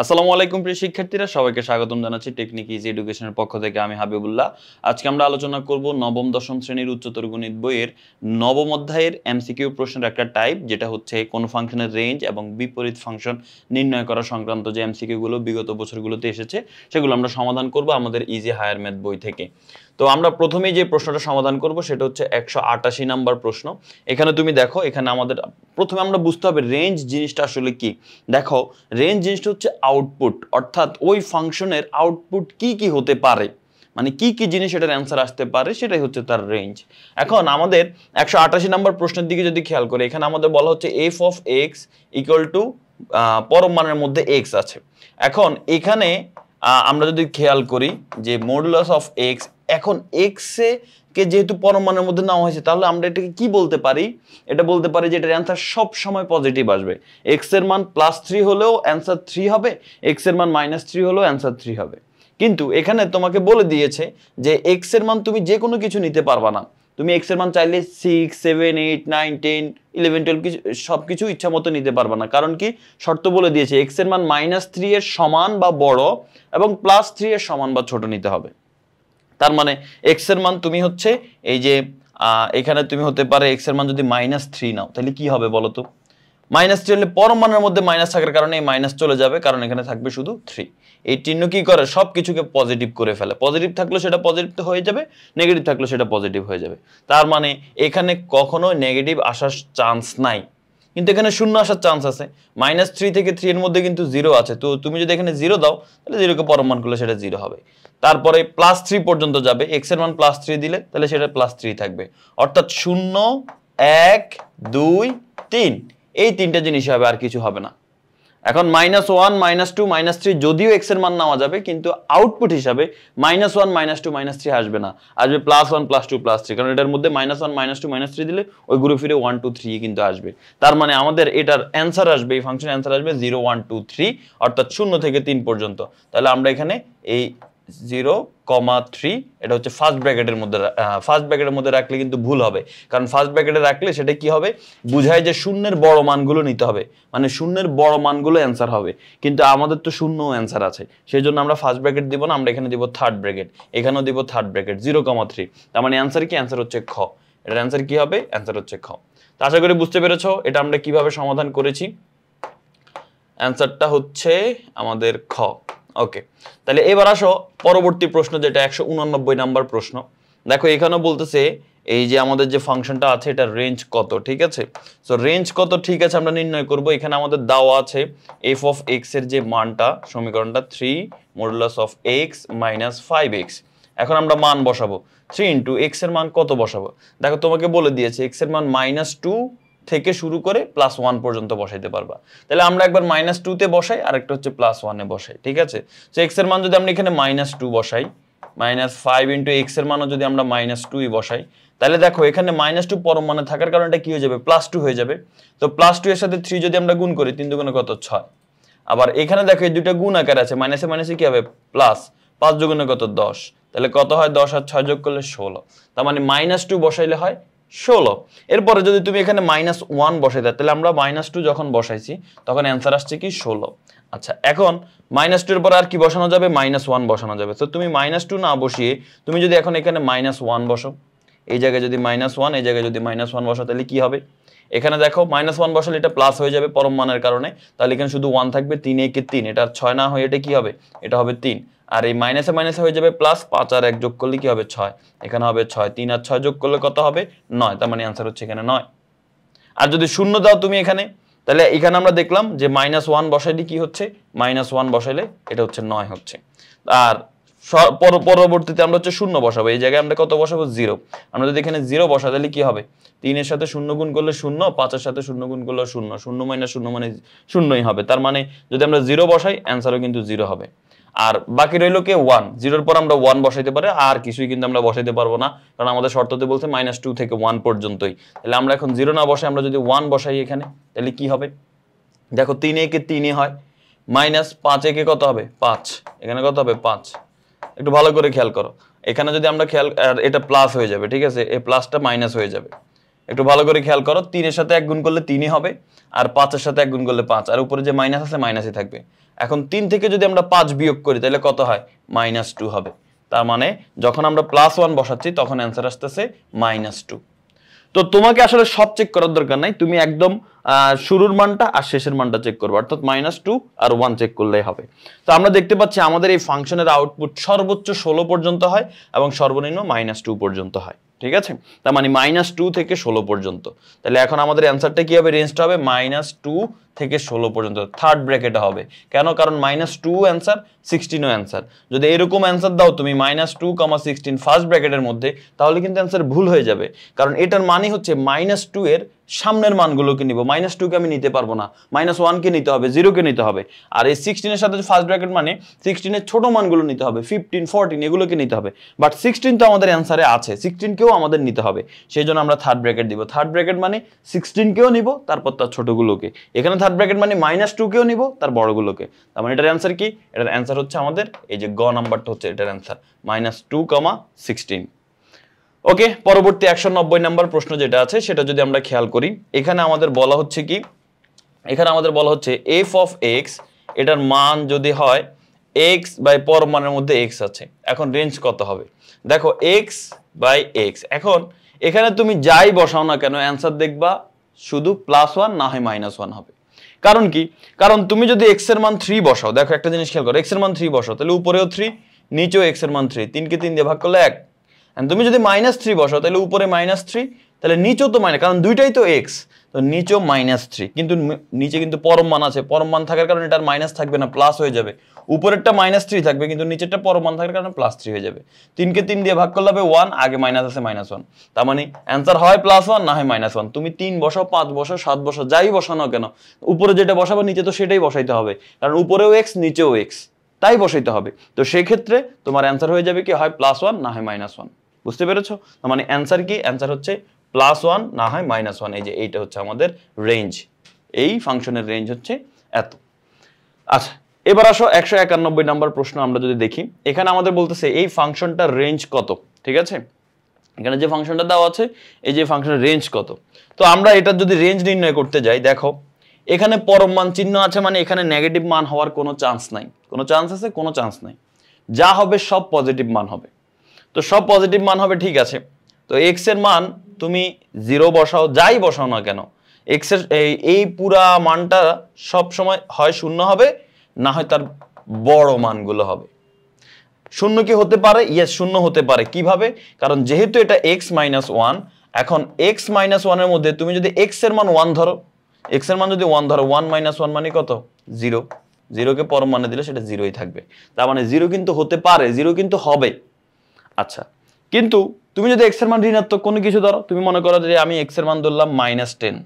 আসসালামু আলাইকুম প্রিয় শিক্ষার্থীরা, সবাইকে স্বাগতম জানাচ্ছি টেকনিক ইজি এডুকেশনের পক্ষ থেকে। আমি হাবিবুল্লাহ। আজকে আমরা আলোচনা করব নবম দশম শ্রেণীর উচ্চতর গণিত বইয়ের নবম অধ্যায়ের এমসিকিউ প্রশ্নের একটা টাইপ, যেটা হচ্ছে কোন ফাংশনের রেঞ্জ এবং বিপরীত ফাংশন নির্ণয় করা সংক্রান্ত যে এমসিকিউগুলো বিগত বছরগুলোতে এসেছে সেগুলো আমরা সমাধান করব আমাদের ইজি হায়ার ম্যাথ বই থেকে। তো আমরা প্রথমেই যে প্রশ্নটা সমাধান করব সেটা হচ্ছে 188 নাম্বার প্রশ্ন। এখানে তুমি দেখো, এখানে আমাদের প্রথমে আমরা বুঝতে হবে রেঞ্জ জিনিসটা আসলে কি। দেখো, রেঞ্জ জিনিসটা হচ্ছে আউটপুট, অর্থাৎ ওই ফাংশনের আউটপুট কি কি হতে পারে, মানে কি কি জিনিস এটার অ্যান্সার আসতে পারে, সেটাই হচ্ছে তার রেঞ্জ। এখন আমাদের 188 নাম্বার প্রশ্নের দিকে যদি খেয়াল করে, এখানে আমাদের বলা হচ্ছে F of x equal two পরম মানের মধ্যে এক্স আছে। এখন এখানে আমরা যদি খেয়াল করি যে মডুলাস অফ এক্স, এখন এক্স কে যেহেতু পরম মানের মধ্যে নেওয়া হয়েছে, তাহলে আমরা এটাকে কি বলতে পারি? এটা বলতে পারি যে এটার অ্যান্সার সব সময় পজিটিভ আসবে। এক্স এর মান +3 হলেও অ্যান্সার 3 হবে, এক্স এর মান -3 হলেও অ্যান্সার 3 হবে। কিন্তু এখানে তোমাকে বলে দিয়েছে যে এক্স এর মান তুমি যে কোনো কিছু নিতে পারবা না। তুমি এক্স এর মান চাইলে 6, 7, 8, 9, 10, 11, 12 কিছু সব কিছু ইচ্ছা মতো নিতে পারবা না। কারণ কি? শর্ত বলে দিয়েছে এক্স এর মান -3 এর সমান বা বড় এবং +3 এর সমান বা ছোট নিতে হবে। তার মানে এক্স এর মান তুমি হচ্ছে এই যে এখানে তুমি হতে পারে এক্স এর মান যদি -3 নাও, তাহলে কি হবে বলো তো? -3 হলে পরম মানের মধ্যে মাইনাস থাকার কারণে এই মাইনাস চলে যাবে, কারণ এখানে থাকবে শুধু 3। এই চিহ্ন কি করে? সব কিছুকে পজিটিভ করে ফেলে। পজিটিভ থাকলে সেটা পজিটিভ হয়ে যাবে, নেগেটিভ থাকলে সেটা পজিটিভ হয়ে যাবে। তার মানে এখানে কখনো নেগেটিভ আসার চান্স নাই, কিন্তু এখানে শূন্য আসার চান্স আছে। -3 থেকে 3 এর মধ্যে কিন্তু 0 আছে, তো তুমি যদি এখানে 0 দাও তাহলে 0 কে পরম মান করলে সেটা 0 হবে। তারপরে +3 পর্যন্ত যাবে, এক্স এর মান +3 দিলে তাহলে সেটা +3 থাকবে। অর্থাৎ 0, 1, 2, 3 এই তিনটা জিনিস হবে, আর কিছু হবে না। এখন -1, -2, -3 যদিও এক্স এর মান নেওয়া যাবে, কিন্তু আউটপুট হিসাবে -1, -2, -3 আসবে না, আসবে +1, +2, +3, কারণ এটার মধ্যে -1, -2, -3 দিলে ওই ঘুরে ফিরে 1, 2, 3 কিন্তু আসবে। তার মানে আমাদের এটার অ্যান্সার আসবে, এই ফাংশনের অ্যান্সার আসবে 0, 1, 2, 3, অর্থাৎ 0 থেকে 3 পর্যন্ত। তাহলে আমরা এখানে এই 0, 3 এটা হচ্ছে ফার্স্ট ব্র্যাকেটের মধ্যে রাখলে কিন্তু ভুল হবে, কারণ ফার্স্ট ব্র্যাকেটে রাখলে সেটা কি হবে? বুঝায় যে শূন্যের বড় মানগুলো নিতে হবে, মানে শূন্যের বড় মানগুলো অ্যান্সার হবে। কিন্তু আমাদের তো শূন্য অ্যান্সার আছে, সেই জন্য আমরা ফার্স্ট ব্র্যাকেট দিব না, আমরা এখানে দিব থার্ড ব্র্যাকেট, এখানেও দিব থার্ড ব্র্যাকেট 0, 3। তার মানে অ্যান্সার কি? অ্যান্সার হচ্ছে খ। এটার অ্যান্সার কি হবে? অ্যান্সার হচ্ছে খ। তো আশা করি বুঝতে পেরেছো এটা আমরা কিভাবে সমাধান করেছি। অ্যান্সারটা হচ্ছে আমাদের খ। ওকে, তাহলে এবার আসো পরবর্তী প্রশ্ন, যেটা 189 নাম্বার প্রশ্ন। দেখো এখানেও বলতেছে এই যে আমাদের যে ফাংশনটা আছে এটার রেঞ্জ কত, ঠিক আছে? সো রেঞ্জ কত, ঠিক আছে, আমরা নির্ণয় করব। এখানে আমাদের দেওয়া আছে এফ অফ এক্স এর যে মানটা, সমীকরণটা 3 modulus of x minus 5x। এখন আমরা মান বসাবো, 3 ইন্টু এক্স এর মান কত বসাবো? দেখো তোমাকে বলে দিয়েছে এক্স এর মান -2 থেকে শুরু করে +1 পর্যন্ত বসাইতে পারবা। তাহলে আমরা একবার -2 তে বসাই, আর একটা হচ্ছে +1 এ বসাই, ঠিক আছে? সো এক্স এর মান যদি আমরা এখানে -2 বসাই, -5 ইন্টু এক্স এর মানও যদি আমরা -2 বসাই, তাহলে দেখো এখানে -2 পরম মানে থাকার কারণে এটা কি হয়ে যাবে? +2 হয়ে যাবে। তো +2 এর সাথে 3 যদি আমরা গুণ করি, 3 দুগুণে কত? 6। আবার এখানে দেখো এই দুটো গুণ আকার আছে, মাইনাসে মাইনাসে কি হবে? প্লাস। 5 দুগুণে কত? 10। তাহলে কত হয়? 10 আর 6 যোগ করলে 16। তার মানে -2 বসাইলে হয় 16। এরপরে যদি তুমি এখানে -1 বসাই দাও, তাহলে আমরা -2 যখন বসাইছি তখন অ্যান্সার আসছে কি? 16। আচ্ছা, এখন -2 এর পর আর কি বসানো যাবে? -1 বসানো যাবে। তো তুমি -2 না বসিয়ে তুমি যদি এখন এখানে -1 বসো, এই জায়গায় যদি -1, এই জায়গায় যদি -1 বসো, তাহলে কি হবে? এখানে দেখো -1 বসালে এটা প্লাস হয়ে যাবে পরম মানের কারণে, তাহলে এখানে শুধু 1 থাকবে। 3 একে 3, এটা 6 না হয়ে এটা কি হবে? এটা হবে 3। আর এই মাইনাসে মাইনাসে হয়ে যাবে প্লাস, 5 আর 1 যোগ করলে কি হবে? 6। এখানে হবে 6, 3 আর 6 যোগ করলে কত হবে? 9। তার মানে অ্যান্সার হচ্ছে এখানে 9। আর যদি শূন্য দাও তুমি এখানে, তাহলে এখানে আমরা দেখলাম যে -1 বসাইলে কি হচ্ছে? -1 বসাইলে এটা হচ্ছে 9 হচ্ছে। আর পরবর্তীতে আমরা হচ্ছে শূন্য বসাবো, এই জায়গায় আমরা কত বসাবো? 0। আমরা যদি এখানে 0 বসাই তাহলে কি হবে? 3 এর সাথে 0 গুণ করলে 0, 5 এর সাথে 0 গুণ করলে 0, 0 মাইনাস 0 মানে 0ই হবে। তার মানে যদি আমরা 0 বসাই অ্যান্সারও কিন্তু 0 হবে। আর বাকি রইল কে? 1। 0 এর পর আমরা 1 বসাইতে পারি, আর কিছুই কিন্তু আমরা বসাইতে পারবো না, কারণ আমাদের শর্ততে বলছে -2 থেকে 1 পর্যন্তই। তাহলে আমরা এখন 0 না বসাই আমরা যদি 1 বসাই এখানে, তাহলে কি হবে? দেখো 3 একে 3ই হয়, -5 একে কত হবে? 5। এখানে কত হবে? 5। একটু ভালো করে খেয়াল করো, এখানে যদি আমরা খেয়াল, এটা প্লাস হয়ে যাবে, ঠিক আছে? এই প্লাসটা মাইনাস হয়ে যাবে, একটু ভালো করে খেয়াল করো, 3 এর সাথে 1 গুণ করলে 3ই হবে, আর 5 এর সাথে 1 গুণ করলে 5, আর উপরে যে মাইনাস আছে মাইনাসই থাকবে। এখন 3 থেকে যদি আমরা 5 বিয়োগ করি তাহলে কত হয়? -2 হবে। তার মানে যখন আমরা +1 বসাচ্ছি তখন অ্যান্সার আসতেছে -2। তো তোমাকে আসলে সব চেক করার দরকার নাই, তুমি একদম শুরুর মানটা আর শেষের মানটা চেক করবে, অর্থাৎ -2 আর 1 চেক করলেই হবে। তো আমরা দেখতে পাচ্ছি আমাদের এই ফাংশনের আউটপুট সর্বোচ্চ 16 পর্যন্ত হয় এবং সর্বনিম্ন -2 পর্যন্ত হয়। ঠিক আছে, তার মানে -2 থেকে 16 পর্যন্ত। তাহলে এখন আমাদের অ্যান্সারটা কি হবে? রেঞ্জটা হবে -2 থেকে 16 পর্যন্ত, থার্ড ব্র্যাকেটে হবে। কেন? কারণ -2 অ্যান্সার, 16ও অ্যান্সার। যদি এরকম অ্যান্সার দাও তুমি -2, 16 ফার্স্ট ব্র্যাকেটের মধ্যে, তাহলে কিন্তু অ্যান্সার ভুল হয়ে যাবে। কারণ এটার মানে হচ্ছে -2 এর সামনের মানগুলোকে নিব, -2 কে আমি নিতে পারবো না, -1 কে নিতে হবে, 0 কে নিতে হবে। আর এই 16 এর সাথে ফার্স্ট ব্র্যাকেট মানে 16 এর ছোট মানগুলো নিতে হবে, 15, 14 এগুলোকে নিতে হবে। বাট 16 তো আমাদের অ্যান্সারে আছে, 16 কেও আমাদের নিতে হবে, সেই জন্য আমরা থার্ড ব্র্যাকেট দিব। থার্ড ব্র্যাকেট মানে 16 কেও নিব, তারপর তার ছোটগুলোকে। এখানে থার্ড ব্র্যাকেট মানে -2 কেও নিব, তার বড়গুলোকে। তার মানে এটার অ্যান্সার কি? এটার অ্যান্সার হচ্ছে আমাদের এই যে গ নাম্বারটা হচ্ছে এটার অ্যান্সার, -2, 16। ওকে, পরবর্তী 190 নাম্বার প্রশ্ন যেটা আছে সেটা যদি আমরা খেয়াল করি, এখানে আমাদের বলা হচ্ছে কি, এখানে আমাদের বলা হচ্ছে f of x, এটার মান যদি হয় x বাই পরম মানের মধ্যে x আছে, এখন রেঞ্জ কত হবে? দেখো x বাই x, এখন এখানে তুমি যাই বসাও না কেন অ্যান্সার দেখবা শুধু +1 না হয় -1 হবে। কারণ কি? কারণ তুমি যদি x এর মান 3 বসাও, দেখো একটা জিনিস খেয়াল করো, x এর মান 3 বসাও তাহলে উপরেও 3, নিচেও x এর মান 3, 3 কে 3 দিয়ে ভাগ করলে 1। তুমি যদি -3 বসাও তাহলে উপরে -3, তাহলে নিচেও তো মাইনাস, কারণ দুইটাই তো x, তো নিচেও -3, কিন্তু নিচে কিন্তু পরম মান আছে, পরম মান থাকার কারণে এটার মাইনাস থাকবে না, প্লাস হয়ে যাবে। উপরেরটা -3 থাকবে কিন্তু নিচেরটা পরম মান থাকার কারণে +3 হয়ে যাবে। 3 কে 3 দিয়ে ভাগ করলে হবে 1, আগে মাইনাস আছে -1, তার মানে অ্যান্সার হয় +1 না হয় -1। তুমি 3 বসাও, 5 বসাও, 7 বসাও, যাই বসাও না কেন, উপরে যেটা বসাবো নিচে তো সেটাই বসাইতে হবে, কারণ উপরেও x নিচেও x, তাই বসাইতে হবে। তো সেই ক্ষেত্রে তোমার অ্যান্সার হয়ে যাবে কি, হয় +1 না হয় -1। বুঝতে পেরেছো? তার মানে অ্যান্সার কি? অ্যান্সার হচ্ছে +1 না হয় -1। এই যে এইটা হচ্ছে আমাদের রেঞ্জ, এই ফাংশনের রেঞ্জ হচ্ছে এত। আচ্ছা, এবার আসো 191 নাম্বার প্রশ্ন আমরা যদি দেখি, এখানে আমাদের বলতেছে এই ফাংশনটার রেঞ্জ কত। ঠিক আছে, এখানে যে ফাংশনটা দেওয়া আছে এই যে ফাংশনের রেঞ্জ কত। তো আমরা এটার যদি রেঞ্জ নির্ণয় করতে যাই, দেখো এখানে পরম মান চিহ্ন আছে, মানে এখানে নেগেটিভ মান হওয়ার কোনো চান্স নাই। কোনো চান্স আছে? কোনো চান্স নাই। যা হবে সব পজিটিভ মান হবে। তো সব পজিটিভ মান হবে, ঠিক আছে। তো x এর মান তুমি 0 বসাও, যাই বসাও না কেন, x এর এই পুরা মানটা সব সময় হয় 0 হবে, না হয় তার বড় মানগুলো হবে। 0 কি হতে পারে? ইয়েস, 0 হতে পারে। কিভাবে? কারণ যেহেতু এটা x - 1, এখন x - 1 এর মধ্যে তুমি যদি x এর মান 1 ধরো, x এর মান যদি 1 ধরো, 1 - 1 মানে কত? 0। 0 কে পরম মানে দিলে সেটা 0ই থাকবে। তার মানে 0 কিন্তু হতে পারে, 0 কিন্তু হবে। আচ্ছা, কিন্তু তুমি যদি x এর মান ঋণাত্মক কোনো কিছু ধরো, তুমি মনে করো যে আমি x এর মান ধরলাম -10,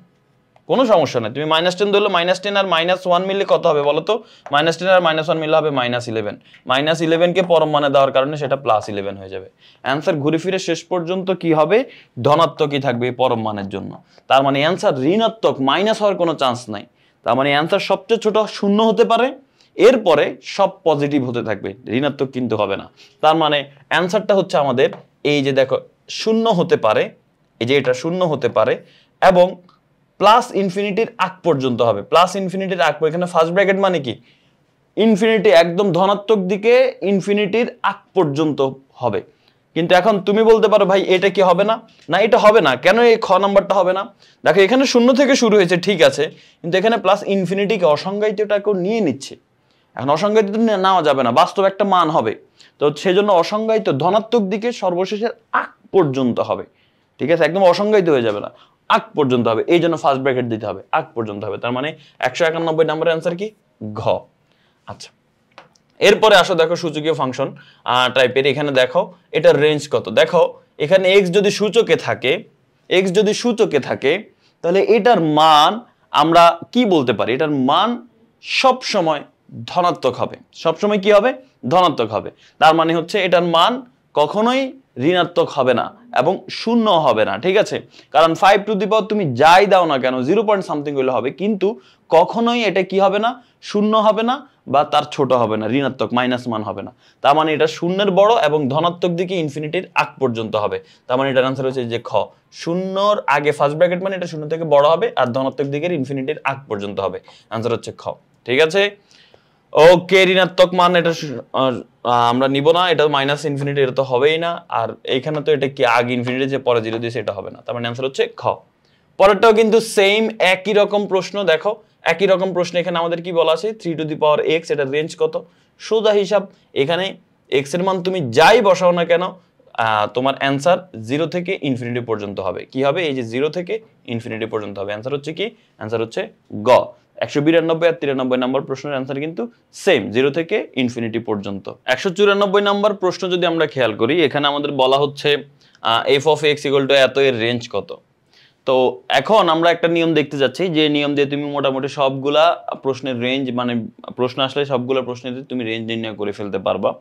কোনো সমস্যা নেই, তুমি -10 ধরলে, -10 আর -1 মিললে কত হবে বলো তো? -10 আর -1 মিললে হবে -11। -11 কে পরম মানে দেওয়ার কারণে সেটা +11 হয়ে যাবে। অ্যান্সার ঘুরে ফিরে শেষ পর্যন্ত কি হবে? ধনাত্মকই থাকবে এই পরম মানের জন্য। তার মানে অ্যান্সার ঋণাত্মক, মাইনাস হওয়ার কোনো চান্স নাই। তার মানে অ্যান্সার সবচেয়ে ছোট 0 হতে পারে, এরপরে সব পজিটিভ হতে থাকবে, ঋণাত্মক কিন্তু হবে না। তার মানে অ্যান্সারটা হচ্ছে আমাদের এই যে দেখো 0 হতে পারে, এই যে এটা 0 হতে পারে এবং প্লাস ইনফিনিটির আগ পর্যন্ত হবে। প্লাস ইনফিনিটির আগ, এখানে ফার্স্ট ব্র্যাকেট মানে কি? ইনফিনিটি, একদম ধনাত্মক দিকে ইনফিনিটির আগ পর্যন্ত হবে। কিন্তু এখন তুমি বলতে পারো ভাই এটা কি হবে না? না, এটা হবে না। কেন এই খ নাম্বারটা হবে না? দেখো এখানে 0 থেকে শুরু হয়েছে, ঠিক আছে, কিন্তু এখানে প্লাস ইনফিনিটিকে অসংজ্ঞায়িতটাকেও নিয়ে নিচ্ছে। এখন অসংজ্ঞায়িত নেওয়া যাবে না, বাস্তব একটা মান হবে। তো সেজন্য অসংজ্ঞায়িত ধনাত্মক দিকে সর্বশেষের আগ পর্যন্ত হবে। ঠিক আছে, একদম অসংজ্ঞায়িত হয়ে যাবে না, আগ পর্যন্ত হবে। এই জন্য ফার্স্ট ব্র্যাকেট দিতে হবে, আগ পর্যন্ত হবে। তার মানে 191 নম্বরের অ্যান্সার কি? ঘ। আচ্ছা, এরপরে আসো দেখো সূচকীয় ফাংশন টাইপের, এখানে দেখো এটার রেঞ্জ কত। দেখো এখানে x যদি সূচকে থাকে, x যদি সূচকে থাকে, তাহলে এটার মান আমরা কি বলতে পারি? এটার মান সব সময় ধনাত্মক হবে। সব সময় কি হবে? ধনাত্মক হবে। তার মানে হচ্ছে এটার মান কখনোই ঋণাত্মক হবে না এবং শূন্য হবে না, ঠিক আছে? কারণ 5 টু দি পাওয়ার তুমি যাই দাও না কেন 0 পয়েন্ট সামথিং হলে হবে, কিন্তু কখনোই এটা কি হবে না, শূন্য হবে না বা তার ছোট হবে না, ঋণাত্মক মাইনাস মান হবে না। তার মানে এটা শূন্যের বড় এবং ধনাত্মক দিকে ইনফিনিটির আগ পর্যন্ত হবে। তার মানে এটার আনসার হচ্ছে যে খ, শূন্যর আগে ফার্স্ট ব্র্যাকেট মানে এটা শূন্য থেকে বড় হবে আর ধনাত্মক দিকের ইনফিনিটির আগ পর্যন্ত হবে। আনসার হচ্ছে খ, ঠিক আছে? ওকে, ঋণাত্মক মান এটা আমরা নিব না, এটা মাইনাস ইনফিনিটি, এটা তো হবেই না। আর এইখানে তো এটা কি আগে ইনফিনিটি যে পরে জিরো দিয়েছে, এটা হবে না। তার মানে আনসার হচ্ছে খ। পরেরটাও কিন্তু সেম একই রকম প্রশ্ন, দেখো একই রকম প্রশ্ন। এখানে আমাদের কি বলা আছে 3 টু দি পাওয়ার x, এটার রেঞ্জ কত? সোজা হিসাব, এখানে x এর মান তুমি যাই বসাও না কেন তোমার অ্যান্সার 0 থেকে ইনফিনিটি পর্যন্ত হবে। কি হবে? এই যে 0 থেকে ইনফিনিটি পর্যন্ত হবে। অ্যান্সার হচ্ছে কি? অ্যান্সার হচ্ছে গ। 192 আর 93 নম্বর প্রশ্নের অ্যান্সার কিন্তু সেম, 0 থেকে ইনফিনিটি পর্যন্ত। 194 নম্বর প্রশ্ন যদি আমরা খেয়াল করি, এখানে আমাদের বলা হচ্ছে f of x equal to এত, এর রেঞ্জ কত? তো এখন আমরা একটা নিয়ম দেখতে যাচ্ছি, যে নিয়ম দিয়ে তুমি মোটামুটি সবগুলা প্রশ্নের রেঞ্জ, মানে প্রশ্ন আসলে সবগুলা প্রশ্নের তুমি রেঞ্জ নির্ণয় করে ফেলতে পারবা।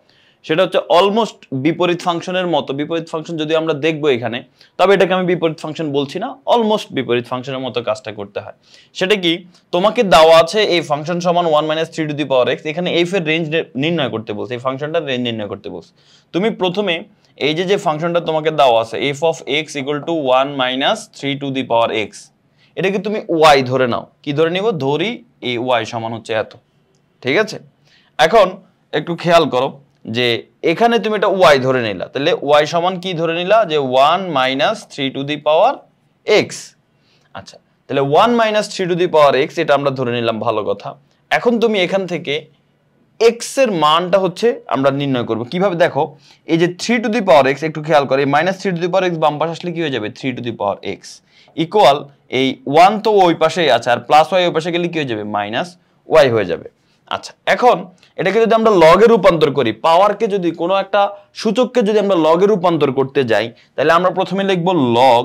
সেটা হচ্ছে অলমোস্ট বিপরীত ফাংশনের মতো। বিপরীত ফাংশন যদি আমরা দেখবো এখানে, তবে এটাকে আমি বিপরীত ফাংশন বলছি না, অলমোস্ট বিপরীত ফাংশনের মতো কাজটা করতে হয়। সেটা কি? তোমাকে দেওয়া আছে এই ফাংশন সমান 1 - 3 টু দি পাওয়ার x, এখানে f এর রেঞ্জ নির্ণয় করতে বলছে, এই ফাংশনটার রেঞ্জ নির্ণয় করতে বলছে। তুমি প্রথমে এই যে ফাংশনটা তোমাকে দেওয়া আছে f of x equal to 1 - 3 to the power x, এটাকে তুমি y ধরে নাও। কি ধরে নিব? ধরি এই y সমান হচ্ছে এত, ঠিক আছে? এখন একটু খেয়াল করো যে এখানে তুমি এটা y ধরে নিলা, তাহলে y সমান কি ধরে নিলা? যে 1 - 3 টু দি পাওয়ার x। আচ্ছা, তাহলে 1 - 3 টু দি পাওয়ার x এটা আমরা ধরে নিলাম, ভালো কথা। এখন তুমি এখান থেকে x এর মানটা হচ্ছে আমরা নির্ণয় করব কিভাবে? দেখো এই যে 3 টু দি পাওয়ার x, একটু খেয়াল করো, এই -3 টু দি পাওয়ার x বাম পাশে আসলে কি হয়ে যাবে? 3 to the power x equal এই 1 তো ওই পাশেই আছে, আর প্লাস y ওই পাশে গেলে কি হয়ে যাবে? -y হয়ে যাবে। আচ্ছা, এখন এটাকে যদি আমরা লগে রূপান্তর করি, পাওয়ারকে যদি কোনো একটা সূচককে যদি আমরা লগে রূপান্তর করতে যাই, তাহলে আমরা প্রথমে লিখব লগ,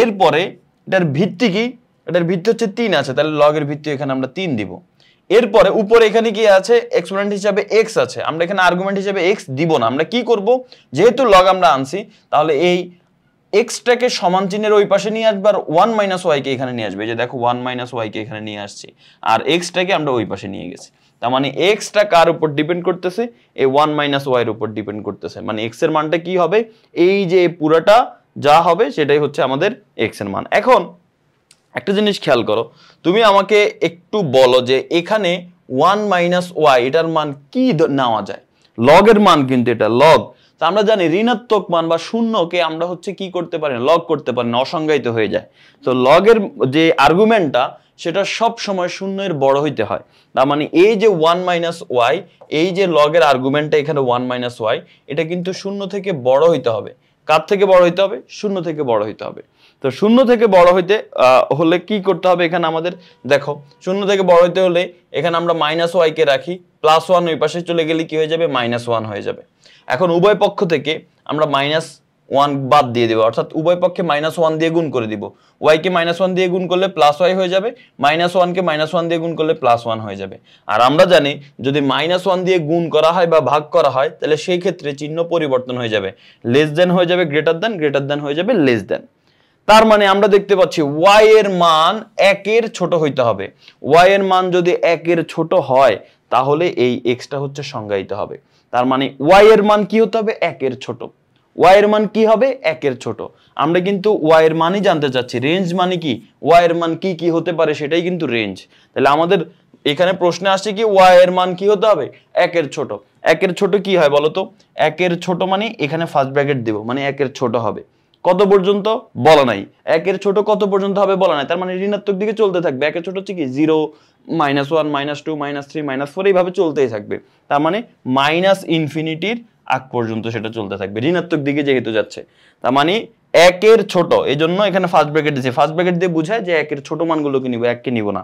এরপরে এটার ভিত্তি কি? এটার ভিত্তি হচ্ছে 3 আছে, তাহলে লগের ভিত্তি এখানে আমরা 3 দিব। এরপরে উপরে এখানে কি আছে? এক্সপোনেন্ট হিসাবে x আছে, আমরা এখানে আর্গুমেন্ট হিসাবে x দিব না। আমরা কি করব? যেহেতু লগ আমরা আনছি, তাহলে এই x টাকে সমান চিহ্নের ওই পাশে নিয়ে আসবে, আর 1 - y কে এখানে নিয়ে আসবে। এই যে দেখো 1 - y কে এখানে নিয়ে আসছি, আর x টাকে আমরা ওই পাশে নিয়ে গেছি। তার মানে x টা কার উপর ডিপেন্ড করতেছে? এই 1 - y এর উপর ডিপেন্ড করতেছে। মানে x এর মানটা কি হবে? এই যে পুরাটা যা হবে সেটাই হচ্ছে আমাদের x এর মান। এখন একটা জিনিস খেয়াল করো, তুমি আমাকে একটু বলো যে এখানে 1 - y এটার মান কি নেওয়া যায়? লগের মান, কিন্তু এটা লগ। তা আমরা জানি ঋণাত্মক মান বা শূন্যকে আমরা হচ্ছে কি করতে পারি না, লগ করতে পারি না, অসংজ্ঞায়িত হয়ে যায়। তো লগের যে আর্গুমেন্টটা সেটা সব সময় শূন্যের বড় হইতে হয়। তার মানে এই যে 1 - y, এই যে লগের আর্গুমেন্টটা এখানে 1 - y, এটা কিন্তু শূন্য থেকে বড় হইতে হবে। কার থেকে বড় হইতে হবে? শূন্য থেকে বড় হইতে হবে। তো শূন্য থেকে বড় হইতে হলে কি করতে হবে? এখানে আমাদের দেখো শূন্য থেকে বড় হইতে হলে এখানে আমরা -y কে রাখি, +1 ওই পাশে চলে গেলে কি হয়ে যাবে? -1 হয়ে যাবে। এখন উভয় পক্ষ থেকে আমরা -1 বাদ দিয়ে দেব, অর্থাৎ উভয় পক্ষে -1 দিয়ে গুণ করে দিব। y কে -1 দিয়ে গুণ করলে +y হয়ে যাবে, -1 কে -1 দিয়ে গুণ করলে +1 হয়ে যাবে। আর আমরা জানি যদি -1 দিয়ে গুণ করা হয় বা ভাগ করা হয়, তাহলে সেই ক্ষেত্রে চিহ্ন পরিবর্তন হয়ে যাবে, লেস দেন হয়ে যাবে গ্রেটার দেন, গ্রেটার দেন হয়ে যাবে লেস দেন। তার মানে আমরা দেখতে পাচ্ছি y এর মান 1 এর ছোট হইতে হবে। y এর মান যদি 1 এর ছোট হয়, তাহলে এই x টা হচ্ছে সংজ্ঞায়িত হবে। তার মানে y এর মান কি হতে হবে? 1 এর ছোট। y এর মান কি হবে? 1 এর ছোট। আমরা কিন্তু y এর মানই জানতে চাচ্ছি। রেঞ্জ মানে কি? y এর মান কি কি হতে পারে সেটাই কিন্তু রেঞ্জ। তাহলে আমাদের এখানে প্রশ্নে আসছে কি y এর মান কি হতে হবে? 1 এর ছোট। 1 এর ছোট কি হয় বলো তো? 1 এর ছোট মানে এখানে ফার্স্ট ব্র্যাকেট দেব, মানে 1 এর ছোট হবে কত পর্যন্ত বলা নাই। 1 এর ছোট কত পর্যন্ত হবে বলা নাই, তার মানে ঋণাত্মক দিকে চলতে থাকবে। 1 এর ছোট হচ্ছে কি 0 -1 -2 -3 -4 এইভাবে চলতেই থাকবে। তার মানে মাইনাস ইনফিনিটির আগ পর্যন্ত সেটা চলতে থাকবে, ঋণাত্মক দিকে যেহেতু যাচ্ছে। তার মানে 1 এর ছোট, এই জন্য এখানে ফার্স্ট ব্র্যাকেট দিয়েছে। ফার্স্ট ব্র্যাকেট দিয়ে বোঝায় যে 1 এর ছোট মানগুলোকে নিব, 1 কে নিব না।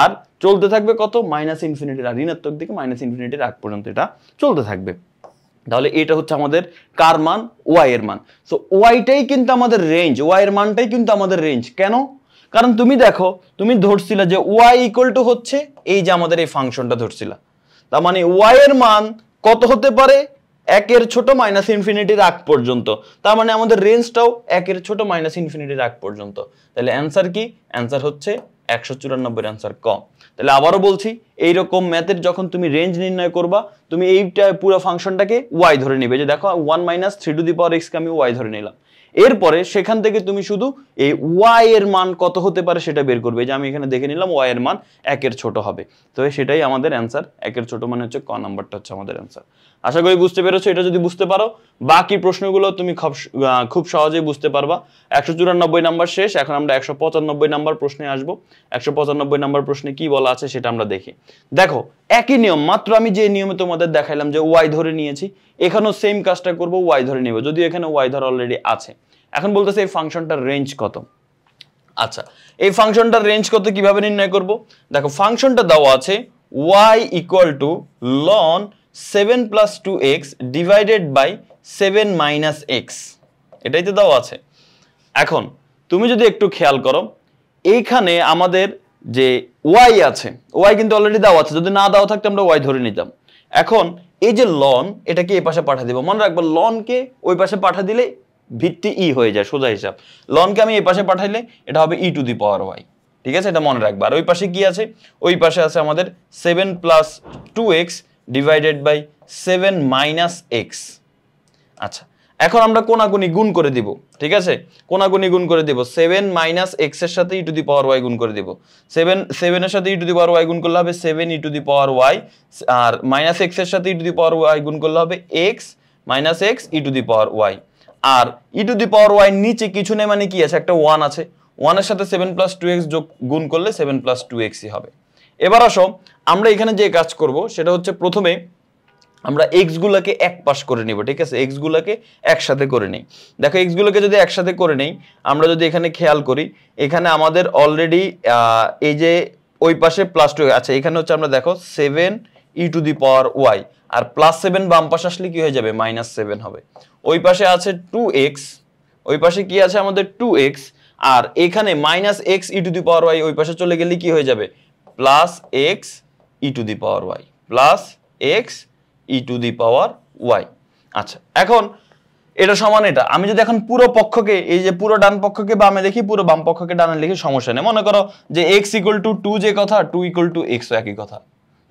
আর চলতে থাকবে কত? মাইনাস ইনফিনিটির আর ঋণাত্মক দিকে মাইনাস ইনফিনিটির আগ পর্যন্ত এটা চলতে থাকবে। তাহলে এটা হচ্ছে আমাদের কার মান? y এর মান। সো ওয়াইটাই কিন্তু আমাদের রেঞ্জ, y এর মানটাই কিন্তু আমাদের রেঞ্জ। কেন? কারণ তুমি দেখো, তুমি ধরছিলা যে y ইকুয়াল টু হচ্ছে এই যে আমাদের এই ফাংশনটা ধরছিলা। তার মানে y এর মান কত হতে পারে? একের ছোট মাইনাস ইনফিনিটির আগ পর্যন্ত, তার মানে আমাদের রেঞ্জটাও একের ছোট মাইনাস ইনফিনিটির আগ পর্যন্ত। তাহলে অ্যান্সার কি? অ্যান্সার হচ্ছে 194 অ্যান্সার ক। তাহলে আবারও বলছি, এইরকম ম্যাথের যখন তুমি রেঞ্জ নির্ণয় করবা, তুমি এইটা পুরো ফাংশনটাকে ওয়াই ধরে নিবে। যে দেখো 1 minus 3 to the power x কে আমি ওয়াই ধরে নিলাম। এরপরে সেখান থেকে তুমি শুধু এই ওয়াই এর মান কত হতে পারে সেটা বের করবে। যে আমি এখানে দেখে নিলাম ওয়াই এর মান একের ছোট হবে, তো সেটাই আমাদের অ্যান্সার। একের ছোট মানে হচ্ছে ক নাম্বারটা হচ্ছে আমাদের অ্যান্সার। আশা করি বুঝতে পেরেছো। এটা যদি বুঝতে পারো, বাকি প্রশ্নগুলো তুমি খুব সহজেই বুঝতে পারবা। 194 নাম্বার শেষ। এখন আমরা 195 নাম্বার প্রশ্নে আসবো। 195 নাম্বার প্রশ্নে কি বলা আছে সেটা আমরা দেখি। দেখো একই নিয়ম, মাত্র আমি যে নিয়মে তোমাদের দেখাইলাম যে ওয়াই ধরে নিয়েছি, এখানেও সেম কাজটা করব, ওয়াই ধরে নেব, যদিও এখানে ওয়াই ধর অলরেডি আছে। এখন বলতেছে এই ফাংশনটার রেঞ্জ কত। আচ্ছা, এই ফাংশনটার রেঞ্জ কত কিভাবে নির্ণয় করব? দেখো ফাংশনটা দেওয়া আছে y equal to ln 7 plus 2x divided by 7 minus x, এটাই তো দেওয়া আছে। এখন তুমি যদি একটু খেয়াল করো, এইখানে আমাদের যে y আছে, y কিন্তু অলরেডি দেওয়া আছে, যদি না দেওয়া থাকতো আমরা y ধরে নিতাম। এখন এই যে লন, এটাকে এই পাশে পাঠা দিব। মনে রাখবো লনকে ওই পাশে পাঠা দিলে ভিত্তি ই হয়ে যায়, সোজা হিসাব। লনকে আমি এই পাশে পাঠাইলে এটা হবে e to the power Y, ঠিক আছে, এটা মনে রাখবা। আর ওই পাশে কি আছে? ওই পাশে আছে আমাদের 7 plus 2x divided by 7 minus x. আচ্ছা, এখন আমরা কোনাকুনি গুণ করে দিব, ঠিক আছে, কোনাকুনি গুণ করে দিব। 7 মাইনাস এক্স এর সাথে ই টু দি পাওয়ার ওয়াই গুণ করে দিব। 7 এর সাথে ই টু দি পাওয়ার ওয়াই গুণ করলে হবে 7 e to the power y, আর মাইনাস এক্স এর সাথে ই টু দি পাওয়ার ওয়াই গুণ করলে হবে x minus x e to the power y. আর e to the power y নিচে কিছু নেই, মানে কি আছে? একটা 1 আছে। 1 এর সাথে 7 প্লাস 2x যোগ গুণ করলে 7 প্লাস 2x ই হবে। এবার আসো আমরা এখানে যে কাজ করব সেটা হচ্ছে, প্রথমে আমরা এক্স গুলাকে এক পাশ করে নিব, ঠিক আছে, এক্স গুলাকে একসাথে করে নেই। দেখো এক্স গুলোকে যদি একসাথে করে নেই, আমরা যদি এখানে খেয়াল করি, এখানে আমাদের অলরেডি এই যে ওই পাশে প্লাস 2, আচ্ছা এখানে হচ্ছে আমরা দেখো 7 e to the power y, আর প্লাস 7 বাম পাশে আসলে কি হয়ে যাবে? মাইনাস 7 হবে। ওই পাশে আছে 2x, ওই পাশে কি আছে আমাদের 2x, আর এখানে minus x e to the power y ওই পাশে চলে গেলে কি হয়ে যাবে? Plus x e to the power y, plus x e to the power y. আচ্ছা, এখন এটা সমান এটা। আমি যদি এখন পুরো পক্ষকে, এই যে পুরো ডান পক্ষকে বামে লিখি, পুরো বাম পক্ষকে ডানে লিখি, সমস্যা নেই। মনে করো যে x ইকুয়াল টু 2 যে কথা, 2 ইকুয়াল টু x একই কথা।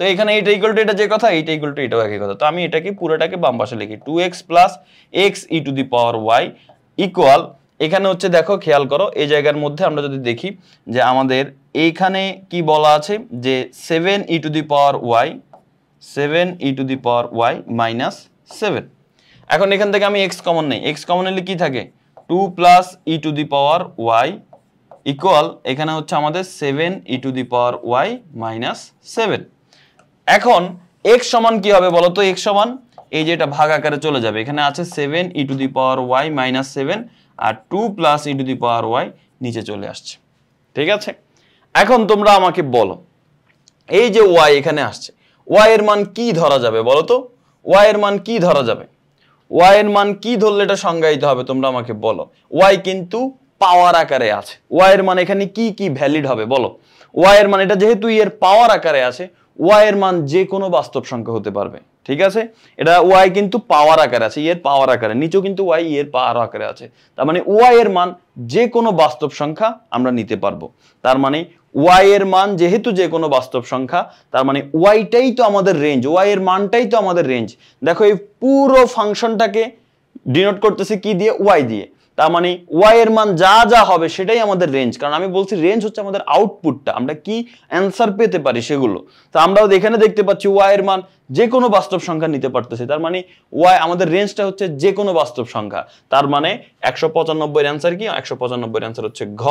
তো এখানে এইটা ইকুয়াল টু এটা যে কথা, এইটা ইকুয়াল টু এটাও একই কথা। তো আমি এটাকে পুরোটাকে বাম পাশে লিখি, 2x plus x e to the power y equal, এখানে হচ্ছে দেখো খেয়াল করো, এই জায়গার মধ্যে আমরা যদি দেখি যে আমাদের এইখানে কি বলা আছে যে 7 e to the power y, 7 e to the power y minus 7। এখন এখান থেকে আমি x কমন নেই, x কমন নিলে কি থাকে? 2 plus e to the power y equal, এখানে হচ্ছে আমাদের 7 e to the power y minus 7। এখন x সমান কি হবে বলো তো? x সমান এই যে এটা ভাগ আকারে চলে যাবে, এখানে আছে 7 e to the power y minus 7, আর 2 plus e to the power y নিচে চলে আসছে, ঠিক আছে। এখন তোমরা আমাকে বলো, এই যে ওয়াই এখানে আসছে, ওয়াই এর মান কি ধরা যাবে বলো তো? ওয়াই এর মান কি ধরা যাবে? ওয়াই এর মান কি ধরলে এটা সংজ্ঞায়িত হবে তোমরা আমাকে বলো। ওয়াই কিন্তু পাওয়ার আকারে আছে, ওয়াই এর মান এখানে কি কি ভ্যালিড হবে বলো? ওয়াই এর মান, এটা যেহেতু এর পাওয়ার আকারে আছে, ওয়াই এর মান যে কোনো বাস্তব সংখ্যা হতে পারবে, ঠিক আছে। এটা ওয়াই কিন্তু পাওয়ার আকারে আছে, এর পাওয়ার আকারে, নিচেও কিন্তু ওয়াই এর পাওয়ার আকারে আছে। তার মানে ওয়াই এর মান যে কোনো বাস্তব সংখ্যা আমরা নিতে পারবো। তার মানে ওয়াই এর মান যেহেতু যে কোনো বাস্তব সংখ্যা, তার মানে ওয়াইটাই তো আমাদের রেঞ্জ, ওয়াই এর মানটাই তো আমাদের রেঞ্জ। দেখো এই পুরো ফাংশনটাকে ডিনোট করতেছে কি দিয়ে? ওয়াই দিয়ে। তার মানে ওয়াই এর মান যা যা হবে সেটাই আমাদের রেঞ্জ, কারণ আমি বলছি রেঞ্জ হচ্ছে আমাদের আউটপুটটা, আমরা কি অ্যান্সার পেতে পারি সেগুলো। তো আমরাও এখানে দেখতে পাচ্ছি ওয়াই এর মান যে কোনো বাস্তব সংখ্যা নিতে পারতেছে। তার মানে ওয়াই আমাদের রেঞ্জটা হচ্ছে যে কোনো বাস্তব সংখ্যা। তার মানে 195 এর অ্যান্সার কি? 195 এর অ্যান্সার হচ্ছে ঘ।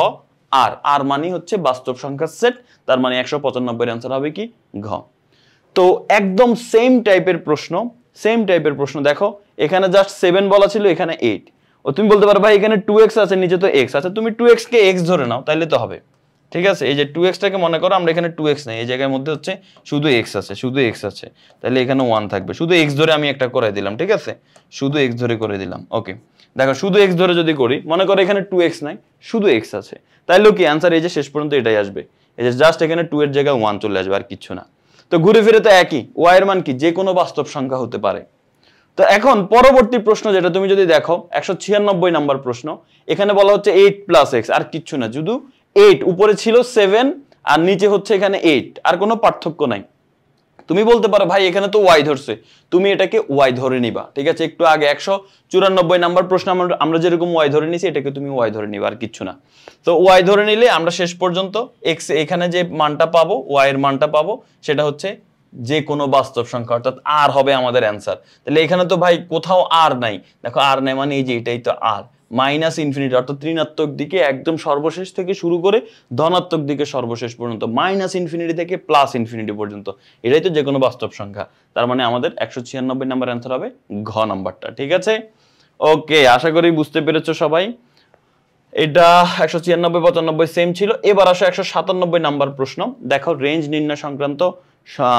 আর আর মানে হচ্ছে বাস্তব সংখ্যার সেট, তার মানে 195 এর অ্যান্সার হবে কি? ঘ। তো একদম সেম টাইপের প্রশ্ন, সেম টাইপের প্রশ্ন দেখো, এখানে জাস্ট 7 বলা ছিল, এখানে 8। ও তুমি বলতে পারো ভাই এখানে 2x আছে, নিচে তো x আছে, তুমি 2x কে x ধরে নাও তাইলে তো হবে, ঠিক আছে। এই যে 2x টাকে মনে করো আমরা এখানে 2x নেই, এই জায়গার মধ্যে হচ্ছে শুধু x আছে, শুধু x আছে, তাহলে এখানে 1 থাকবে। শুধু x ধরে আমি একটা করে দিলাম, ঠিক আছে, শুধু x ধরে করে দিলাম। ওকে, দেখো শুধু x ধরে যদি করি, মনে করো এখানে 2x নাই, শুধু x আছে, তাইলেও কি অ্যান্সার এই যে শেষ পর্যন্ত এটাই আসবে। এই যে জাস্ট এখানে 2 এর জায়গায় 1 চলে আসবে, আর কিছু না। তো ঘুরে ফিরে তো একই, y এর মান কি? যে কোনো বাস্তব সংখ্যা হতে পারে। তো এখন পরবর্তী প্রশ্ন যেটা তুমি যদি দেখো 196 নাম্বার প্রশ্ন, এখানে বলা হচ্ছে 8 + x, আর কিচ্ছু না, শুধু 8, উপরে ছিল 7 আর নিচে হচ্ছে এখানে 8, আর কোনো পার্থক্য নাই। তুমি বলতে পারো ভাই এখানে তো y ধরছে, তুমি এটাকে y ধরে নিবা, ঠিক আছে? একটু আগে 194 নাম্বার প্রশ্ন আমরা যেরকম y ধরে নিছি, এটাকে তুমি y ধরে নিবা, আর কিচ্ছু না। তো y ধরে নিলে আমরা শেষ পর্যন্ত x এখানে যে মানটা পাবো, y এর মানটা পাবো, সেটা হচ্ছে যে কোনো বাস্তব সংখ্যা, অর্থাৎ r হবে আমাদের অ্যান্সার। তাহলে এখানে তো ভাই কোথাও r নাই, দেখো r নাই মানে এই যে এটাই তো r, মাইনাস ইনফিনিটি অর্থাৎ ঋণাত্মক দিকে একদম সর্বশেষ থেকে শুরু করে ধনাত্মক দিকে সর্বশেষ পর্যন্ত, মাইনাস ইনফিনিটি থেকে প্লাস ইনফিনিটি পর্যন্ত, এটাই তো যে কোনো বাস্তব সংখ্যা। তার মানে আমাদের 196 নাম্বার অ্যান্সার হবে ঘ নাম্বারটা, ঠিক আছে? ওকে, আশা করি বুঝতে পেরেছো সবাই। এটা 196 95 সেম ছিল। এবার আসো 197 নাম্বার প্রশ্ন, দেখো রেঞ্জ নির্ণয় সংক্রান্ত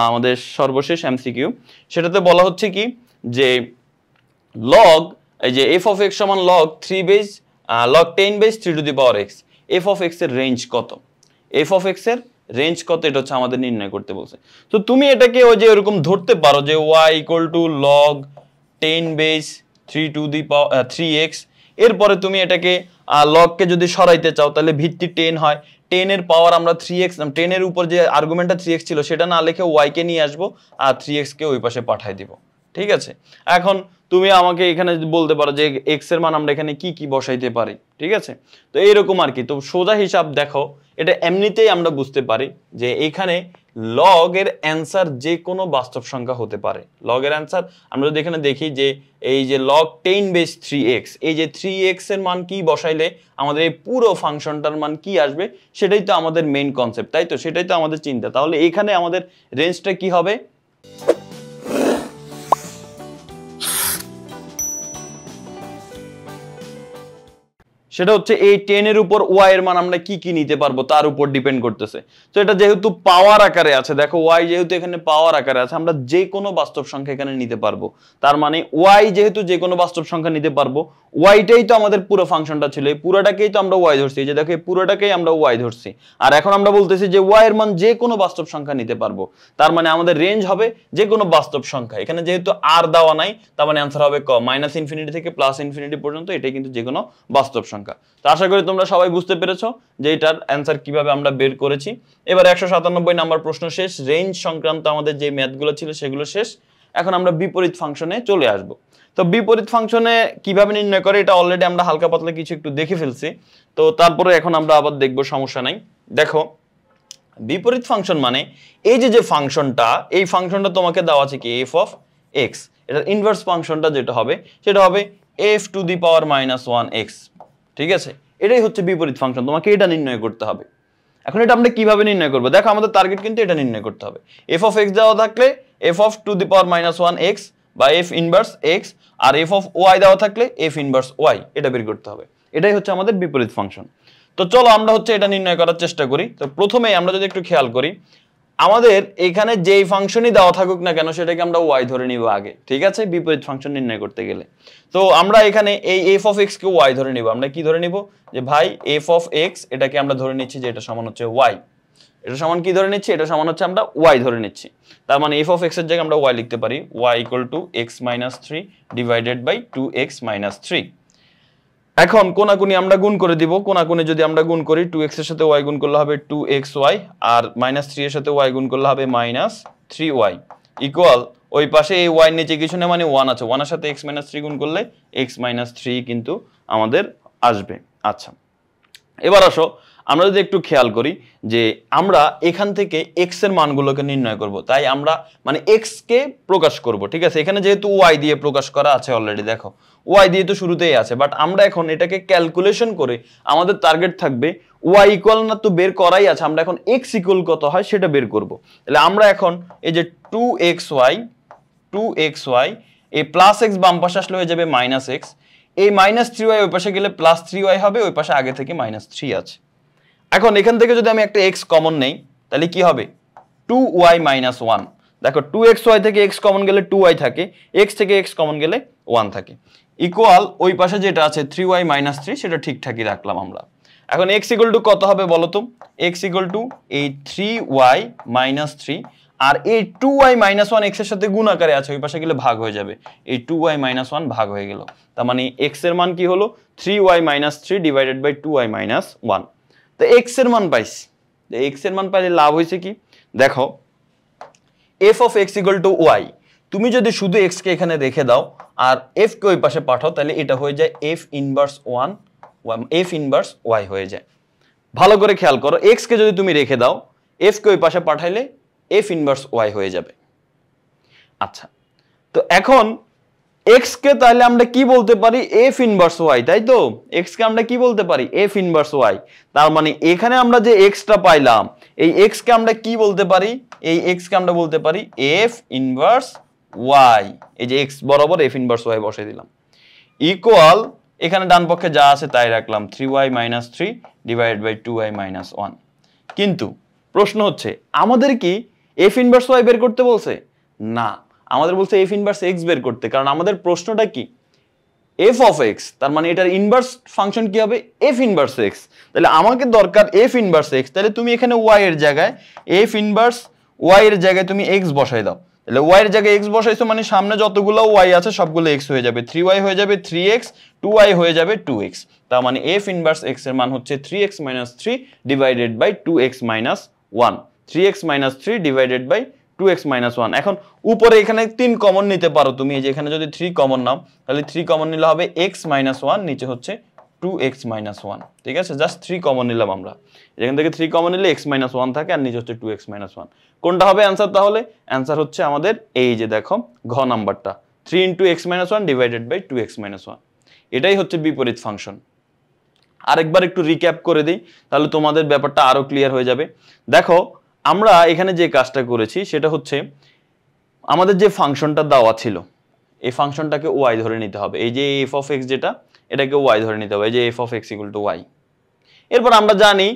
আমাদের সর্বশেষ এমসিকিউ। সেটাতে বলা হচ্ছে কি যে লগ, এই যে f of x সমান log 10 base 3 to the power x, f of x এর রেঞ্জ কত? f of x এর রেঞ্জ কত, এটা হচ্ছে আমাদের নির্ণয় করতে বলছে। তো তুমি এটাকে ওই যে এরকম ধরতে পারো যে y = log 10 base 3 to the power 3x, এরপরে তুমি এটাকে লগকে যদি সরাইতে চাও তাহলে ভিত্তি 10 হয়, 10 এর পাওয়ার আমরা 3x, 10 এর উপর যে আর্গুমেন্টটা 3x ছিল সেটা না লিখে y কে নিয়ে আসবো আর 3x কে ওই পাশে পাঠিয়ে দিব, ঠিক আছে? এখন তুমি আমাকে এখানে বলতে পারো যে x এর মান আমরা এখানে কি কি বসাইতে পারি, ঠিক আছে? তো এইরকম আর কি। তো সোজা হিসাব দেখো, এটা এমনিতেই আমরা বুঝতে পারি যে এখানে লগ এর অ্যান্সার যে কোনো বাস্তব সংখ্যা হতে পারে। লগ এর অ্যান্সার আমরা যদি এখানে দেখি যে এই যে log 10 বেস 3x, এই যে 3x এর মান কি বসাইলে আমাদের এই পুরো ফাংশনটার মান কি আসবে, সেটাই তো আমাদের মেইন কনসেপ্ট, তাই তো? সেটাই তো আমাদের চিন্তা। তাহলে এখানে আমাদের রেঞ্জটা কি হবে? সেটা হচ্ছে এই 10 এর উপর y এর মান আমরা কি কি নিতে পারবো তার উপর ডিপেন্ড করতেছে। তো এটা যেহেতু পাওয়ার আকারে আছে, দেখো y যেহেতু এখানে পাওয়ার আকারে আছে, আমরা যে কোনো বাস্তব সংখ্যা এখানে নিতে পারবো। তার মানে y যেহেতু যে কোনো বাস্তব সংখ্যা নিতে পারবো, yটাই তো আমাদের পুরো ফাংশনটা ছিল, এই পুরোটাকেই তো আমরা y ধরছি, এই যে দেখো এই পুরোটাকেই আমরা y ধরছি। আর এখন আমরা বলতেছি যে y এর মান যে কোনো বাস্তব সংখ্যা নিতে পারবো, তার মানে আমাদের রেঞ্জ হবে যে কোনো বাস্তব সংখ্যা। এখানে যেহেতু আর দেওয়া নাই, তার মানে অ্যান্সার হবে ক, মাইনাস ইনফিনিটি থেকে প্লাস ইনফিনিটি পর্যন্ত, এটাই কিন্তু যে কোনো বাস্তব সংখ্যা। তো আশা করি তোমরা সবাই বুঝতে পেরেছো যে এটার অ্যান্সার কিভাবে আমরা বের করেছি। এবার 197 নাম্বার প্রশ্ন শেষ, রেঞ্জ সংক্রান্ত আমাদের যে ম্যাথগুলো ছিল সেগুলো শেষ। এখন আমরা বিপরীত ফাংশনে চলে আসব। তো বিপরীত ফাংশনে কিভাবে নির্ণয় করে এটা অলরেডি আমরা হালকা পাতলা কিছু একটু দেখে ফেলছি, তো তারপরে এখন আমরা আবার দেখব, সমস্যা নাই। দেখো বিপরীত ফাংশন মানে এই যে ফাংশনটা, এই ফাংশনটা তোমাকে দেওয়া আছে কি f of x, এটার ইনভার্স ফাংশনটা যেটা হবে সেটা হবে f two the power -1x, ঠিক আছে? এটাই হচ্ছে বিপরীত ফাংশন, তোমাকে এটা নির্ণয় করতে হবে। এখন এটা আমরা কিভাবে নির্ণয় করব? দেখো আমাদের টার্গেট কিন্তু এটা নির্ণয় করতে হবে। f of x দেওয়া থাকলে f of to the power -1x বা f ইনভার্স x, আর f of y দেওয়া থাকলে f ইনভার্স y, এটা বের করতে হবে। এটাই হচ্ছে আমাদের বিপরীত ফাংশন। তো চলো আমরা হচ্ছে এটা নির্ণয় করার চেষ্টা করি। তো প্রথমে আমরা যদি একটু খেয়াল করি, আমাদের এখানে যেই ফাংশনই দেওয়া থাকুক না কেন সেটাকে আমরা y ধরে নিব আগে, ঠিক আছে? বিপরীত ফাংশন নির্ণয় করতে গেলে তো আমরা এখানে এই f of x K y ধরে নিব। আমরা কি ধরে নিব যে ভাই f of x এটাকে আমরা ধরে নিচ্ছি যে এটা সমান হচ্ছে y, এটা সমান কি ধরে নিচ্ছি? এটা সমান হচ্ছে আমরা y ধরে নিচ্ছি। তার মানে f of x এর জায়গায় আমরা y লিখতে পারি y = x - 3 divided by 2x - 3। এখন কোনাকুনি আমরা গুণ করে দিব, কোনাকুনি যদি আমরা গুণ করি 2x এর সাথে y গুণ করলে হবে 2xy, আর -3 এর সাথে y গুণ করলে হবে -3y ইকুয়াল, ওই পাশে এই y নিচে কিছু না মানে 1 আছে, 1 এর সাথে x - 3 গুণ করলে x - 3 কিন্তু আমাদের আসবে। আচ্ছা, এবার আসো আমরা যদি একটু খেয়াল করি যে আমরা এখান থেকে x এর মানগুলোকে নির্ণয় করব, তাই আমরা মানে x কে প্রকাশ করব, ঠিক আছে? এখানে যেহেতু y দিয়ে প্রকাশ করা আছে অলরেডি, দেখো y দিয়ে তো শুরুতেই আছে, বাট আমরা এখন এটাকে ক্যালকুলেশন করে আমাদের টার্গেট থাকবে y ইকুয়াল না তো বের করাই আছে, আমরা এখন x ইকুয়াল কত হয় সেটা বের করব। তাহলে আমরা এখন এই যে 2xy এই প্লাস x বাম পাশে আসলে হয়ে যাবে -x, এই -3y ওই পাশে গেলে +3y হবে, ওই পাশে আগে থেকে -3 আছে। এখন এখান থেকে যদি আমি একটা x কমন নেই তাহলে কি হবে? 2y - 1। দেখো 2xy থেকে x কমন গেলে 2y থাকে, x থেকে x কমন গেলে 1 থাকে, ইকুয়াল ওই পাশে যেটা আছে 3y - 3 সেটা ঠিকঠাকই রাখলাম আমরা। এখন x = কত হবে বলো তো? x = এই 3y - 3, আর এই 2y - 1 x এর সাথে গুণ আকারে আছে, ওই পাশে গেলে ভাগ হয়ে যাবে। এই 2y - 1 ভাগ হয়ে গেল, তার মানে x এর মান কি হলো 3y - 3 ডিভাইডেড বাই 2y - 1। তো x এর মান পাইছি, x এর মান পাইলে লাভ হয়েছে কি, দেখো f of x = y, তুমি যদি শুধু x কে এখানে রেখে দাও আর f কে ওই পাশে পাঠাও, তাহলে এটা হয়ে যায় f ইনভার্স y হয়ে যায়। ভালো করে খেয়াল করো, x কে যদি তুমি রেখে দাও, f কে ওই পাশে পাঠাইলে f ইনভার্স y হয়ে যাবে। আচ্ছা, তো এখন x কে তাহলে আমরা কি বলতে পারি, f ইনভার্স y, তাই তো? x কে আমরা কি বলতে পারি, f ইনভার্স y। তার মানে এখানে আমরা যে x টা পাইলাম, এই x কে আমরা কি বলতে পারি, এই x কে আমরা বলতে পারি f ইনভার্স y। এই যে x বরাবর f ইনভার্স y বসিয়ে দিলাম, ইকুয়াল এখানে ডান পক্ষে যা আছে তাই রাখলাম 3y - 3 ডিভাইডেড বাই 2y - 1। কিন্তু প্রশ্ন হচ্ছে আমাদের কি f ইনভার্স y বের করতে বলছে? না, আমাদের বলছে f ইনভার্স x বের করতে, কারণ আমাদের প্রশ্নটা কি f অফ x, তার মানে এটার ইনভার্স ফাংশন কি হবে f ইনভার্স x। তাহলে আমাকে দরকার f ইনভার্স x, তাহলে তুমি এখানে y এর জায়গায় f ইনভার্স y এর জায়গায় তুমি x বসাই দাও। তাহলে y এর জায়গায় x বসাইছো মানে সামনে যতগুলো y আছে সবগুলো x হয়ে যাবে, 3y হয়ে যাবে 3x, 2y হয়ে যাবে 2x। তার মানে f ইনভার্স x এর মান হচ্ছে 3x - 3 divided by 2x - 1, 3x - 3 divided by 2x - 1। এখন উপরে এখানে 3 কমন নিতে পারো তুমি, এই যে এখানে যদি 3 কমন নাও তাহলে 3 কমন নিলে হবে x - 1, নিচে হচ্ছে 2x - 1। ঠিক আছে, জাস্ট 3 কমন নিলাম আমরা, এখান থেকে 3 কমন নিলে x - 1 থাকে আর নিচে হচ্ছে 2x - 1। কোনটা হবে অ্যানসার? তাহলে অ্যানসার হচ্ছে আমাদের এই যে দেখো ঘ নাম্বারটা, 3 × x - 1 ডিভাইডেড বাই 2x - 1। এটাই হচ্ছে বিপরীত ফাংশন। আরেকবার একটু রিক্যাপ করে দিই, তাহলে তোমাদের ব্যাপারটা আরো ক্লিয়ার হয়ে যাবে। দেখো আমরা এখানে যে কাজটা করেছি সেটা হচ্ছে আমাদের যে ফাংশনটা দেওয়া ছিল, এই ফাংশনটাকে y ধরে নিতে হবে। এই যে f অফ x যেটা, এটাকে y ধরে নিতে হবে, এই যে f অফ x = y। এরপর আমরা জানি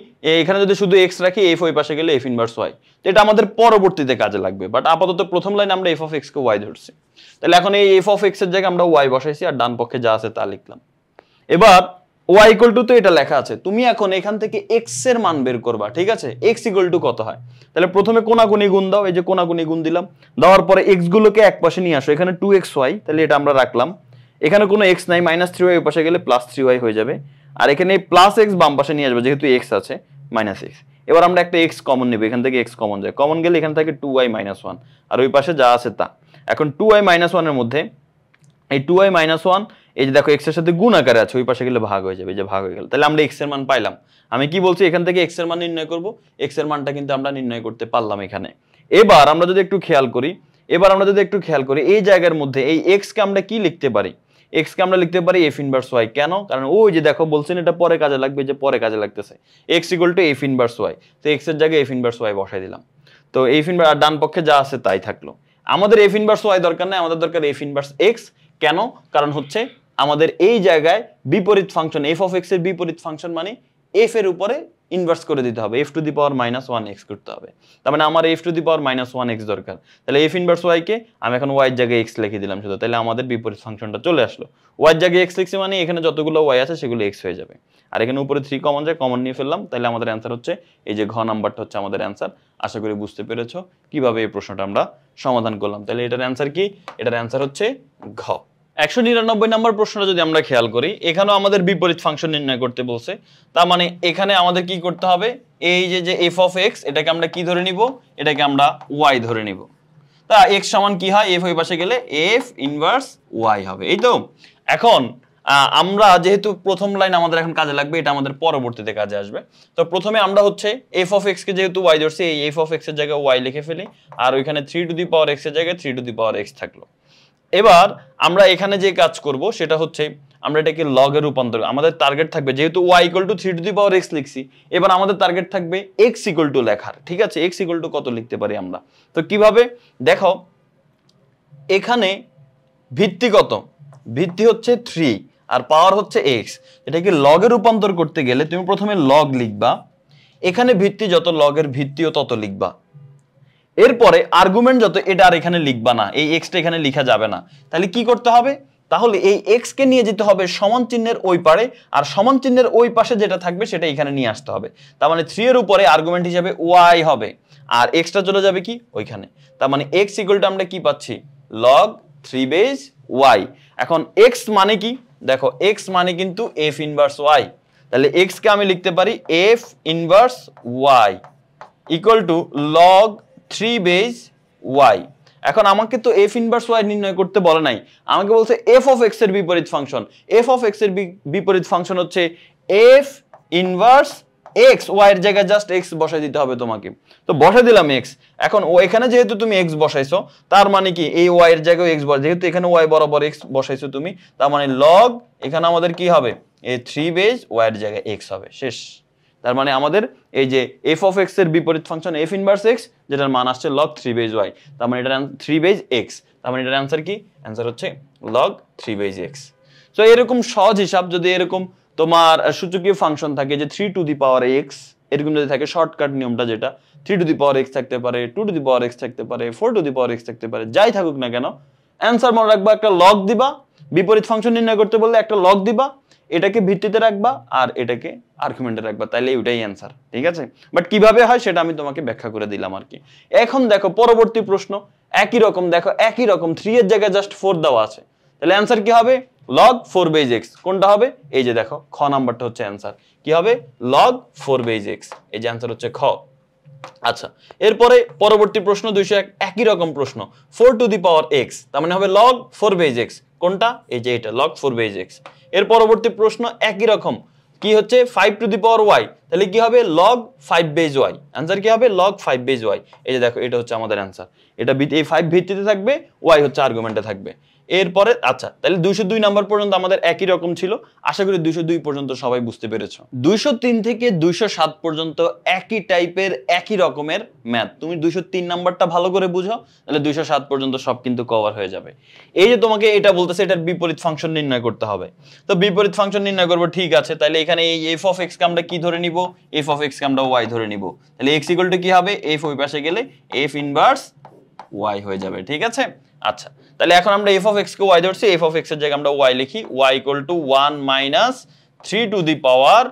এখানে যদি শুধু x রাখি, f ওই পাশে গেলে f ইনভার্স y, তো এটা আমাদের পরবর্তীতে কাজে লাগবে, বাট আপাতত প্রথম লাইনে আমরা f of x K y ধরছি। তাহলে এখন এই f অফ x এর জায়গায় আমরা y বসাইছি আর ডান পক্ষে যা আছে তা লিখলাম। এবার y = তো এটা লেখা আছে, তুমি এখন এখান থেকে x এর মান বের করবা। ঠিক আছে, x = কত হয়, তাহলে প্রথমে কোনাকুনি গুণ দাও, এই যে কোনাকুনি গুণ দিলাম, দেওয়ার পরে x গুলোকে এক পাশে নিয়ে আসো, এখানে 2xy, তাহলে এটা আমরা রাখলাম, এখানে কোনো x নাই, -3y ওই পাশে গেলে +3y হয়ে যাবে, আর এখানে +x বাম পাশে নিয়ে আসবে যেহেতু x আছে -x। এবার আমরা একটা x কমন নেব, এখান থেকে x কমন যায়, কমন গেলে এখান থেকে 2y - 1 আর ওই পাশে যা আছে তা। এখন 2y - 1 এর মধ্যে এই 2y - 1, এই যে দেখো x এর সাথে গুণ আকারে আছে, ওই পাশে গেলে ভাগ হয়ে যাবে, এই যে ভাগ হয়ে গেল। তাহলে আমরা x এর মান পাইলাম। আমি কি বলছি, এখান থেকে x এর মান নির্ণয় করব, x এর মানটা কিন্তু আমরা নির্ণয় করতে পারলাম এখানে। এবার আমরা যদি একটু খেয়াল করি, এই জায়গার মধ্যে এই x কে আমরা কি লিখতে পারি, x কে আমরা লিখতে পারি f ইনভার্স y। কেন? কারণ ওই যে দেখো বলছেন এটা পরে কাজে লাগবে, যে পরে কাজে লাগতেছে, x = f ইনভার্স y, তো x এর জায়গায় f ইনভার্স y বসাই দিলাম। তো f ইনভার্স আর ডান পক্ষে যা আছে তাই থাকলো। আমাদের f ইনভার্স y দরকার নাই, আমাদের দরকার f ইনভার্স x। কেন? কারণ হচ্ছে আমাদের এই জায়গায় বিপরীত ফাংশন f অফ x এর বিপরীত ফাংশন মানে f এর উপরে ইনভার্স করে দিতে হবে, f two the power -1x করতে হবে। তার মানে আমার f two the power -1x দরকার। তাহলে f ইনভার্স y কে আমি এখন y এর জায়গায় x লিখে দিলাম শুধু, তাহলে আমাদের বিপরীত ফাংশনটা চলে আসলো। y এর জায়গায় x লিখছি মানে এখানে যতগুলো y আছে সেগুলো x হয়ে যাবে, আর এখানে উপরে 3 কমন যায়, কমন নিয়ে ফেললাম। তাহলে আমাদের অ্যানসার হচ্ছে এই যে ঘ নাম্বারটা হচ্ছে আমাদের অ্যানসার। আশা করি বুঝতে পেরেছো কিভাবে এই প্রশ্নটা আমরা সমাধান করলাম। তাহলে এটার অ্যানসার কি? এটার অ্যানসার হচ্ছে ঘ। 199 নম্বর প্রশ্নটা যদি আমরা খেয়াল করি, এখানেও আমাদের বিপরীত ফাংশন নির্ণয় করতে বলছে। তার মানে এখানে আমাদের কি করতে হবে, এই যে f অফ x, এটাকে আমরা কি ধরে নিব, এটাকে আমরা y ধরে নিব। তা x সমান কি হয়, f ওই পাশে গেলে f ইনভার্স y হবে। এই তো এখন আমরা যেহেতু প্রথম লাইন আমাদের এখন কাজে লাগবে, এটা আমাদের পরবর্তীতে কাজে আসবে। তো প্রথমে আমরা হচ্ছে f অফ x কে যেহেতু y ধরছি, এই f অফ x এর জায়গায় y লিখে ফেলি, আর ওইখানে 3 টু দি পাওয়ার x এর জায়গায় 3 টু দি পাওয়ার x থাকলো। এবার আমরা এখানে যে কাজ করব সেটা হচ্ছে আমরা এটাকে লগে রূপান্তর, আমাদের টার্গেট থাকবে যেহেতু y = 3 to the power x লিখছি, এবার আমাদের টার্গেট থাকবে x = লেখার। ঠিক আছে, x = কত লিখতে পারি আমরা, তো কিভাবে দেখো, এখানে ভিত্তি কত, ভিত্তি হচ্ছে 3 আর পাওয়ার হচ্ছে x। এটাকে লগে রূপান্তর করতে গেলে তুমি প্রথমে লগ লিখবা, এখানে ভিত্তি যত লগের ভিত্তিও তত লিখবা, এরপরে আর্গুমেন্ট যত এটা আর এখানে লিখবা না, এই x টা এখানে লেখা যাবে না। তাহলে কি করতে হবে, তাহলে এই এক্স কে নিয়ে যেতে হবে সমান চিহ্নের ওই পারে, আর সমান চিহ্নের ওই পাশে যেটা থাকবে সেটা এখানে নিয়ে আসতে হবে। তার মানে 3 এর উপরে আর্গুমেন্ট হিসেবে ওয়াই হবে, আর এক্সটা চলে যাবে কি ওইখানে। তার মানে এক্স ইকুয়াল টু আমরা কি পাচ্ছি, লগ 3 বেজ ওয়াই। এখন এক্স মানে কি, দেখো এক্স মানে কিন্তু এফ ইনভার্স ওয়াই। তাহলে এক্স কে আমি লিখতে পারি f inverse y equal to log 3 base y. এখন আমাকে তো এফ ইনভার্স ওয়াই নির্ণয় করতে বলে নাই, আমাকে বলছে এফ অফ এক্স এর বিপরীত ফাংশন। এফ অফ এক্স এর বিপরীত ফাংশন হচ্ছে এফ ইনভার্স এক্স, ওয়াই এর জায়গায় জাস্ট এক্স বসাই দিতে হবে তোমাকে। তো বসাই দিলাম এক্স। এখন ও এখানে যেহেতু তুমি এক্স বসাইছো, তার মানে কি এই ওয়াই এর জায়গায় এক্স বসাই, যেহেতু এখানে ওয়াই বরাবর এক্স বসাইছো তুমি, তার মানে লগ এখানে আমাদের কি হবে, এই 3 বেজ ওয়াই এর জায়গায় এক্স হবে, শেষ। তার মানে আমাদের এই যে এফ অফ এক্স এর বিপরীত ফাংশন এফ ইনভার্স এক্স, যেটার মান আসছে log 3 বেজ ওয়াই, তার মানে এটার 3 বেজ এক্স, তার মানে এটার অ্যান্সার কি, অ্যান্সার হচ্ছে log 3 বেজ এক্স। সো এরকম সহজ হিসাব যদি এরকম তোমার সূচকীয় ফাংশন থাকে যে 3 টু দি পাওয়ার এক্স, এরকম যদি থাকে শর্টকাট নিয়মটা যেটা 3 টু দি পাওয়ার এক্স থাকতে পারে, 2 টু দি পাওয়ার এক্স থাকতে পারে, 4 টু দি পাওয়ার এক্স থাকতে পারে, যাই থাকুক না কেন অ্যান্সার মনে রাখবা একটা লগ দিবা, বিপরীত ফাংশন নির্ণয় করতে বললে একটা লগ দিবা, এটাকে ভিত্তিতে রাখবা আর এটাকে আর্গুমেন্টে রাখবা, তাইলে ওইটাই অ্যান্সার, ঠিক আছে। বাট কিভাবে হয় সেটা আমি তোমাকে ব্যাখ্যা করে দিলাম আর কি। এখন দেখো পরবর্তী প্রশ্ন একই রকম, দেখো একই রকম 3 এর জায়গায় জাস্ট 4 দেওয়া আছে, তাহলে অ্যান্সার কি হবে log 4 বেজ x। কোনটা হবে, এই যে দেখো খ নাম্বারটা হচ্ছে অ্যান্সার, কি হবে log 4 বেজ x, এই যে অ্যান্সার হচ্ছে খ। আচ্ছা, এরপরে পরবর্তী প্রশ্ন 201, একই রকম প্রশ্ন 4 টু দি পাওয়ার x, তার মানে হবে log 4 বেজ x। কোনটা, এই যে এটা log 4 বেজ x। এর পরবর্তী প্রশ্ন একই রকম, কি হচ্ছে 5 টু দি পাওয়ার y, তাহলে কি হবে log 5 বেজ y। অ্যান্সার কি হবে log 5 বেজ y। এই যে দেখো এটা হচ্ছে আমাদের অ্যান্সার, এটা এই 5 ভিত্তিতে থাকবে, y হচ্ছে আর্গুমেন্টে থাকবে। এরপরে আচ্ছা, তাহলে 202 নাম্বার পর্যন্ত আমাদের একই রকম ছিল, আশা করি 202 পর্যন্ত সবাই বুঝতে পেরেছো। 203 থেকে 207 পর্যন্ত একই টাইপের একই রকমের ম্যাথ, তুমি 203 নাম্বারটা ভালো করে বুঝো, তাহলে 207 পর্যন্ত সব কিন্তু কভার হয়ে যাবে। এই যে তোমাকে এটা বলতেছে এটার বিপরীত ফাংশন নির্ণয় করতে হবে, তো বিপরীত ফাংশন নির্ণয় করবো, ঠিক আছে। তাহলে এখানে এই এফ অফ এক্স কে আমরা কি ধরে নিব, এফ অফ এক্স কে আমরা ওয়াই ধরে নিব, তাহলে এক্স ইকুয়াল টু কি হবে, এফ ওই পাশে গেলে এফ ইনভার্স ওয়াই হয়ে যাবে, ঠিক আছে। আচ্ছা, তাহলে এখন আমরা এফ অফ এক্স কে ওয়াই ধরছি, এফ অফ এক্স এর জায়গায় আমরা ওয়াই লিখি, y equal to 1 minus 3 to the power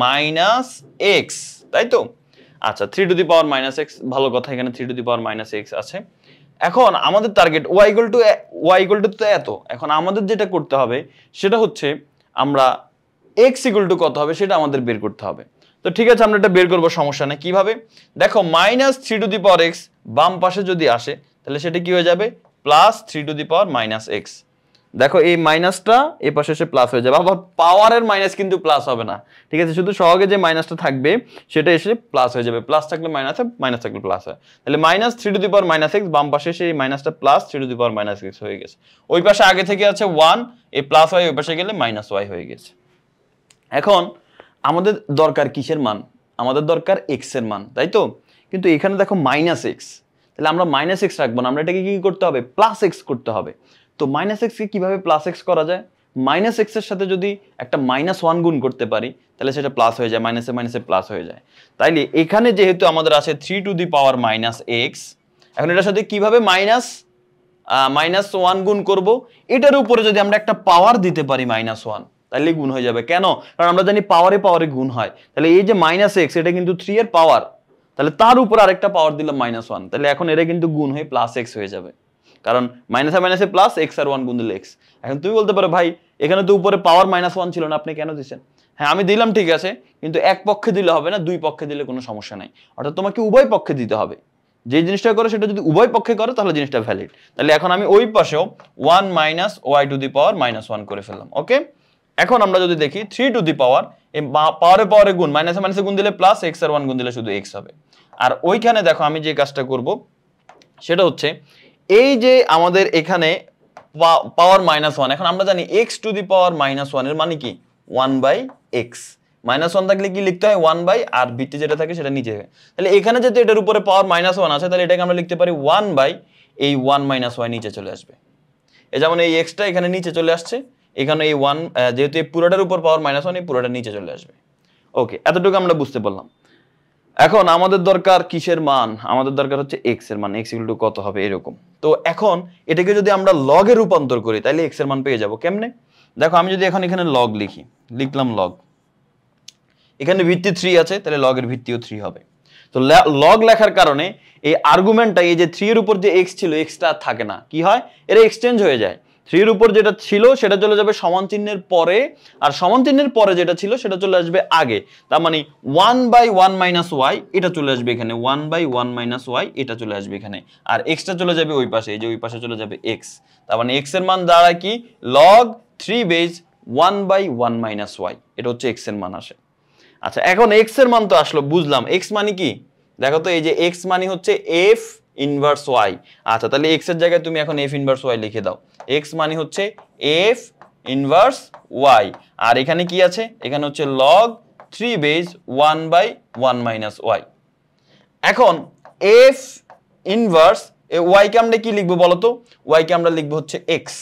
minus x, তাই তো। আচ্ছা, 3 to the power minus x, ভালো কথা, এখানে 3 to the power minus x আছে। এখন আমাদের টার্গেট ওয়াই ইকুয়াল টু তো এত, এখন আমাদের যেটা করতে হবে সেটা হচ্ছে আমরা এক্স ইকুয়াল টু কত হবে সেটা আমাদের বের করতে হবে। তো ঠিক আছে, আমরা এটা বের করবো, সমস্যা নেই। কিভাবে, দেখো minus 3 to the power x বাম পাশে যদি আসে তাহলে সেটা কি হয়ে যাবে plus 3 to the power minus x. দেখো এই মাইনাসটা এই পাশে এসে প্লাস হয়ে যাবে, আবার পাওয়ারের মাইনাস কিন্তু প্লাস হবে না, ঠিক আছে, শুধু সহগে যে মাইনাসটা থাকবে সেটা এসে প্লাস হয়ে যাবে, প্লাস থাকলে মাইনাস হয়, মাইনাস থাকলে প্লাস হয়। তাহলে minus 3 to the power minus x, বাম পাশে এসে এই মাইনাসটা plus 3 to the power minus x হয়ে গেছে। ওই পাশে আগে থেকে আছে 1, এই প্লাস ওয়াই ওই পাশে গেলে মাইনাস ওয়াই হয়ে গেছে। এখন আমাদের দরকার কিসের মান, আমাদের দরকার এক্স এর মান, তাই তো। কিন্তু এখানে দেখো মাইনাস এক্স, তাহলে আমরা মাইনাস এক্স রাখবো না, আমরা এটাকে কি করতে হবে, প্লাস এক্স করতে হবে। তো মাইনাস এক্স কে কিভাবে প্লাস এক্স করা যায়, মাইনাস এক্স এর সাথে যদি একটা -1 গুণ করতে পারি তাহলে সেটা প্লাস হয়ে যায়, মাইনাসে মাইনাসে প্লাস হয়ে যায়। তাইলে এখানে যেহেতু আমাদের আছে 3 to the power minus x, এখন এটার সাথে কিভাবে -1 গুণ করব, এটার উপরে যদি আমরা একটা পাওয়ার দিতে পারি -1, তাহলে গুণ হয়ে যাবে। কেন, কারণ আমরা জানি পাওয়ারে পাওয়ারে গুণ হয়। তাহলে এই যে মাইনাস এক্স এটা কিন্তু 3 এর পাওয়ার, তাহলে তার উপর আরেকটা পাওয়ার দিলাম -1, তাহলে এখন এটা কিন্তু গুণ হয়ে প্লাস এক্স হয়ে যাবে, কারণ মাইনাসে মাইনাসে প্লাস, এক্স আর 1 গুণ দিলে এক্স। এখন তুমি বলতে পারো ভাই এখানে তো উপরে পাওয়ার -1 ছিল না, আপনি কেন দিচ্ছেন? হ্যাঁ আমি দিলাম ঠিক আছে, কিন্তু এক পক্ষে দিলে হবে না, দুই পক্ষে দিলে কোনো সমস্যা নাই, অর্থাৎ তোমাকে উভয় পক্ষে দিতে হবে। যে জিনিসটা করে সেটা যদি উভয় পক্ষে করে তাহলে জিনিসটা ভ্যালিড। তাহলে এখন আমি ওই পাশেও 1 মাইনাস ওয়াই টু দি পাওয়ার -1 করে ফেললাম, ওকে। এখন আমরা যদি দেখি 3 টু দি পাওয়ার, এই পাওয়ারে পাওয়ারে গুণ, মাইনাসে মাইনাসে গুণ দিলে প্লাস, এক্স আর 1 গুণ দিলে শুধু এক্স হবে। আর ওইখানে দেখো আমি যে কাজটা করব সেটা হচ্ছে এই যে আমাদের এখানে পাওয়ার -1, এখন আমরা জানি এক্স টু দি পাওয়ার -1 এর মানে কি 1/x, -1 থাকলে কি লিখতে হয় 1 আর ভিত্তি যেটা থাকে সেটা নিচে হয়। তাহলে এখানে যেহেতু এটার উপরে পাওয়ার -1 আছে তাহলে এটাকে আমরা লিখতে পারি 1 এই 1 - y নিচে চলে আসবে। এই যেমন এই এক্সটা এখানে নিচে চলে আসছে, এখানে এই 1 যেহেতু এই পুরোটার উপর পাওয়ার -1, এই পুরোটা নিচে চলে আসবে। ওকে, এতটুকু আমরা বুঝতে পারলাম। এখন আমাদের দরকার কিসের মান, আমাদের দরকার হচ্ছে এক্স এর মান, এক্স ইকুয়াল টু কত হবে এরকম। তো এখন এটাকে যদি আমরা লগে রূপান্তর করি তাহলে এক্স এর মান পেয়ে যাব কেমনে? দেখো আমি যদি এখন এখানে লগ লিখি, লিখলাম লগ, এখানে ভিত্তি 3 আছে তাহলে লগের ভিত্তিও 3 হবে। তো লগ লেখার কারণে এই আর্গুমেন্টটা, এই যে 3 এর উপর যে এক্স ছিল এক্সটা থাকে না, কি হয় এটা এক্সচেঞ্জ হয়ে যায়। 3 এর উপর যেটা ছিল সেটা চলে যাবে সমান চিহ্নের পরে, আর সমান চিহ্নের পরে যেটা ছিল সেটা চলে আসবে আগে। তার মানে 1/1 - y এটা চলে আসবে এখানে, 1/1 - y এটা চলে আসবে এখানে, আর এক্সটা চলে যাবে ওই পাশে, এই যে ওই পাশে চলে যাবে এক্স। তার মানে এক্স এর মান দাঁড়ায় কি log 3 বেস 1/1 - y, এটা হচ্ছে এক্স এর মান আসে। আচ্ছা এখন এক্স এর মান তো আসলো, বুঝলাম এক্স মানে কি, দেখো তো এই যে এক্স মানে হচ্ছে এফ ইনভার্স ওয়াই। আচ্ছা তাহলে এক্স এর জায়গায় তুমি এখন এফ ইনভার্স ওয়াই লিখে দাও, এক্স মানে হচ্ছে এফ ইনভার্স ওয়াই, আর এখানে কি আছে, এখানে হচ্ছে log 3 বেস 1/1 - y। এখন এফ ইনভার্স ওয়াই কে আমরা কি লিখবো বলতো, ওয়াই কে আমরা লিখবো হচ্ছে এক্স,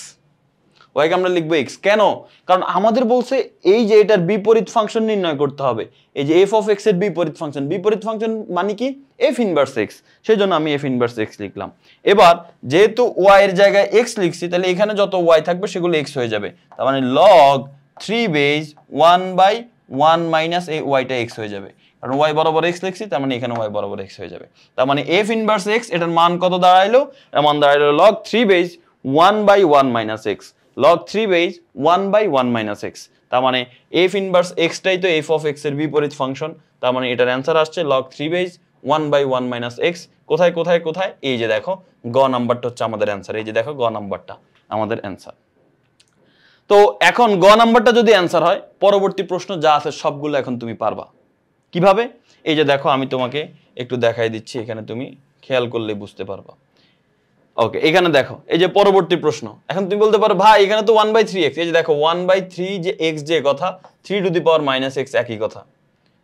ওয়াইকে আমরা লিখবো এক্স। কেন? কারণ আমাদের বলছে এই যে এটার বিপরীত ফাংশন নির্ণয় করতে হবে, এই যে এফ অফ এক্স এর বিপরীত ফাংশন, বিপরীত ফাংশন মানে কি এফ ইনভার্স এক্স, সেই জন্য আমি এফ ইনভার্স এক্স লিখলাম। এবার যেহেতু ওয়াই এর জায়গায় এক্স লিখছি তাহলে এখানে যত ওয়াই থাকবে সেগুলো এক্স হয়ে যাবে, তার মানে log 3 বেস 1/1 - এই ওয়াইটা এক্স হয়ে যাবে, কারণ ওয়াই বরাবর এক্স লিখছি তার মানে এখানে ওয়াই বরাবর এক্স হয়ে যাবে। তার মানে এফ ইনভার্স এক্স এটার মান কত দাঁড়াইলো, এর মান দাঁড়াইলো log 3 base 1/1 - x, log 3 base 1/1 - x। তার মানে f ইনভার্স x টাই তো f অফ x এর বিপরীত ফাংশন, তার মানে এটার অ্যানসার আসছে log 3 বেস 1/1 - x। কোথায় কোথায় কোথায়, এই যে দেখো গ নাম্বারটা হচ্ছে আমাদের অ্যানসার, এই যে দেখো গ নাম্বারটা আমাদের অ্যানসার। তো এখন গ নাম্বারটা যদি অ্যানসার হয় পরবর্তী প্রশ্ন যা আছে সবগুলো এখন তুমি পারবা। কিভাবে? এই যে দেখো আমি তোমাকে একটু দেখাই দিচ্ছি, এখানে তুমি খেয়াল করলে বুঝতে পারবা। ওকে এখানে দেখো এই যে পরবর্তী প্রশ্ন, এখন তুমি বলতে পারো ভাই এখানে তো 1/3x, এই যে দেখো 1/3 যে x যে কথা, 3 to the power minus x একই কথা,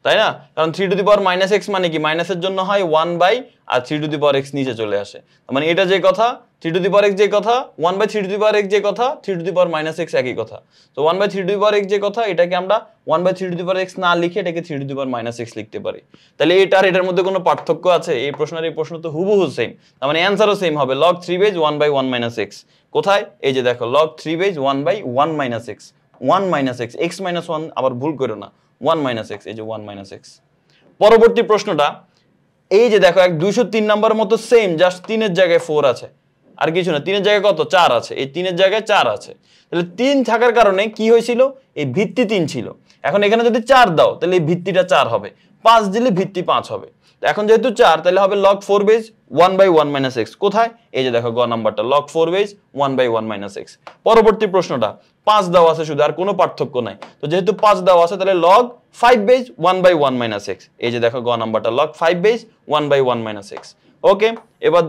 তাই না? কারণ 3 to the power minus x মানে কি, মাইনাসের জন্য হয় 1 আর 3 টু দি পাওয়ার x নিচে চলে আসে, মানে এটা যে কথা 3 টু দি পাওয়ার x যে কথা, 1/3 টু দি পাওয়ার x যে কথা, 3 to the power minus x একই কথা। তো 1/3 টু দি পাওয়ার x যে কথা, এটাকে আমরা 1/3 টু দি পাওয়ার x না লিখে এটাকে 3 to the power minus x লিখতে পারি। তাহলে এটা আর এটার মধ্যে কোনো পার্থক্য আছে? এই প্রশ্নের এই প্রশ্ন তো হুবহু সেম, তার মানে অ্যানসারও সেম হবে log 3 বেস 1/1 - x। কোথায়? এই যে দেখো log 3 base 1/1 - x, 1 - x, x - 1 আবার ভুল করো না, 1 - x, এই যে 1 - x। পরবর্তী প্রশ্নটা এই যে দেখো 203 নাম্বারের মতো সেম, জাস্ট 3 এর জায়গায় 4 আছে, আর কিছু না। 3 এর জায়গায় কত? 4 আছে, এই 3 এর জায়গায় 4 আছে। তাহলে 3 থাকার কারণে কি হয়েছিল, এই ভিত্তি 3 ছিল, এখন এখানে যদি 4 দাও তাহলে এই ভিত্তিটা 4 হবে, 5 দিলে ভিত্তি 5 হবে। এখন যেহেতু 4 তাহলে হবে log 4 বেস 1/1 - x। কোথায়? এই যে দেখো গ নাম্বারটা log 4 বেস 1/1 - x। পরবর্তী প্রশ্নটা 5 দেওয়া আছে শুধু, আর কোনো পার্থক্য নাই। তো যেহেতু 5 দেওয়া আছে তাহলে log 5 বেস 1/1 - x। এই যে দেখো গ নাম্বারটা log 5 বেস 1/1 - x। ওকে এবার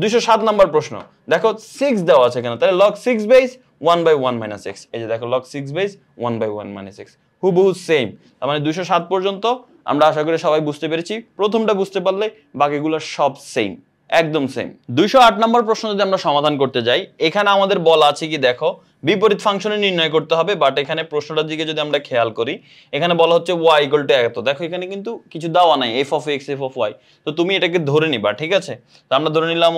207 নাম্বার প্রশ্ন, দেখো 6 দেওয়া আছে এখানে, তাহলে log 6 বেস 1/1 - x। এই যে দেখো log 6 বেস 1/1 - x, হুবহু সেম। তার মানে 207 পর্যন্ত আমরা আশা করি সবাই বুঝতে পেরেছি। প্রথমটা বুঝতে পারলে বাকিগুলো সব সেম, একদম সেম। 208 নম্বর প্রশ্ন যদি আমরা সমাধান করতে যাই, এখানে আমাদের বলা আছে কি দেখো বিপরীত ফাংশনে নির্ণয় করতে হবে, বাট এখানে প্রশ্নটার দিকে যদি আমরা খেয়াল করি এখানে বলা হচ্ছে y = এত। দেখো এখানে কিন্তু কিছু দেওয়া নাই f of x f of y, তো তুমি এটাকে ধরে নিবা, ঠিক আছে? তো আমরা ধরে নিলাম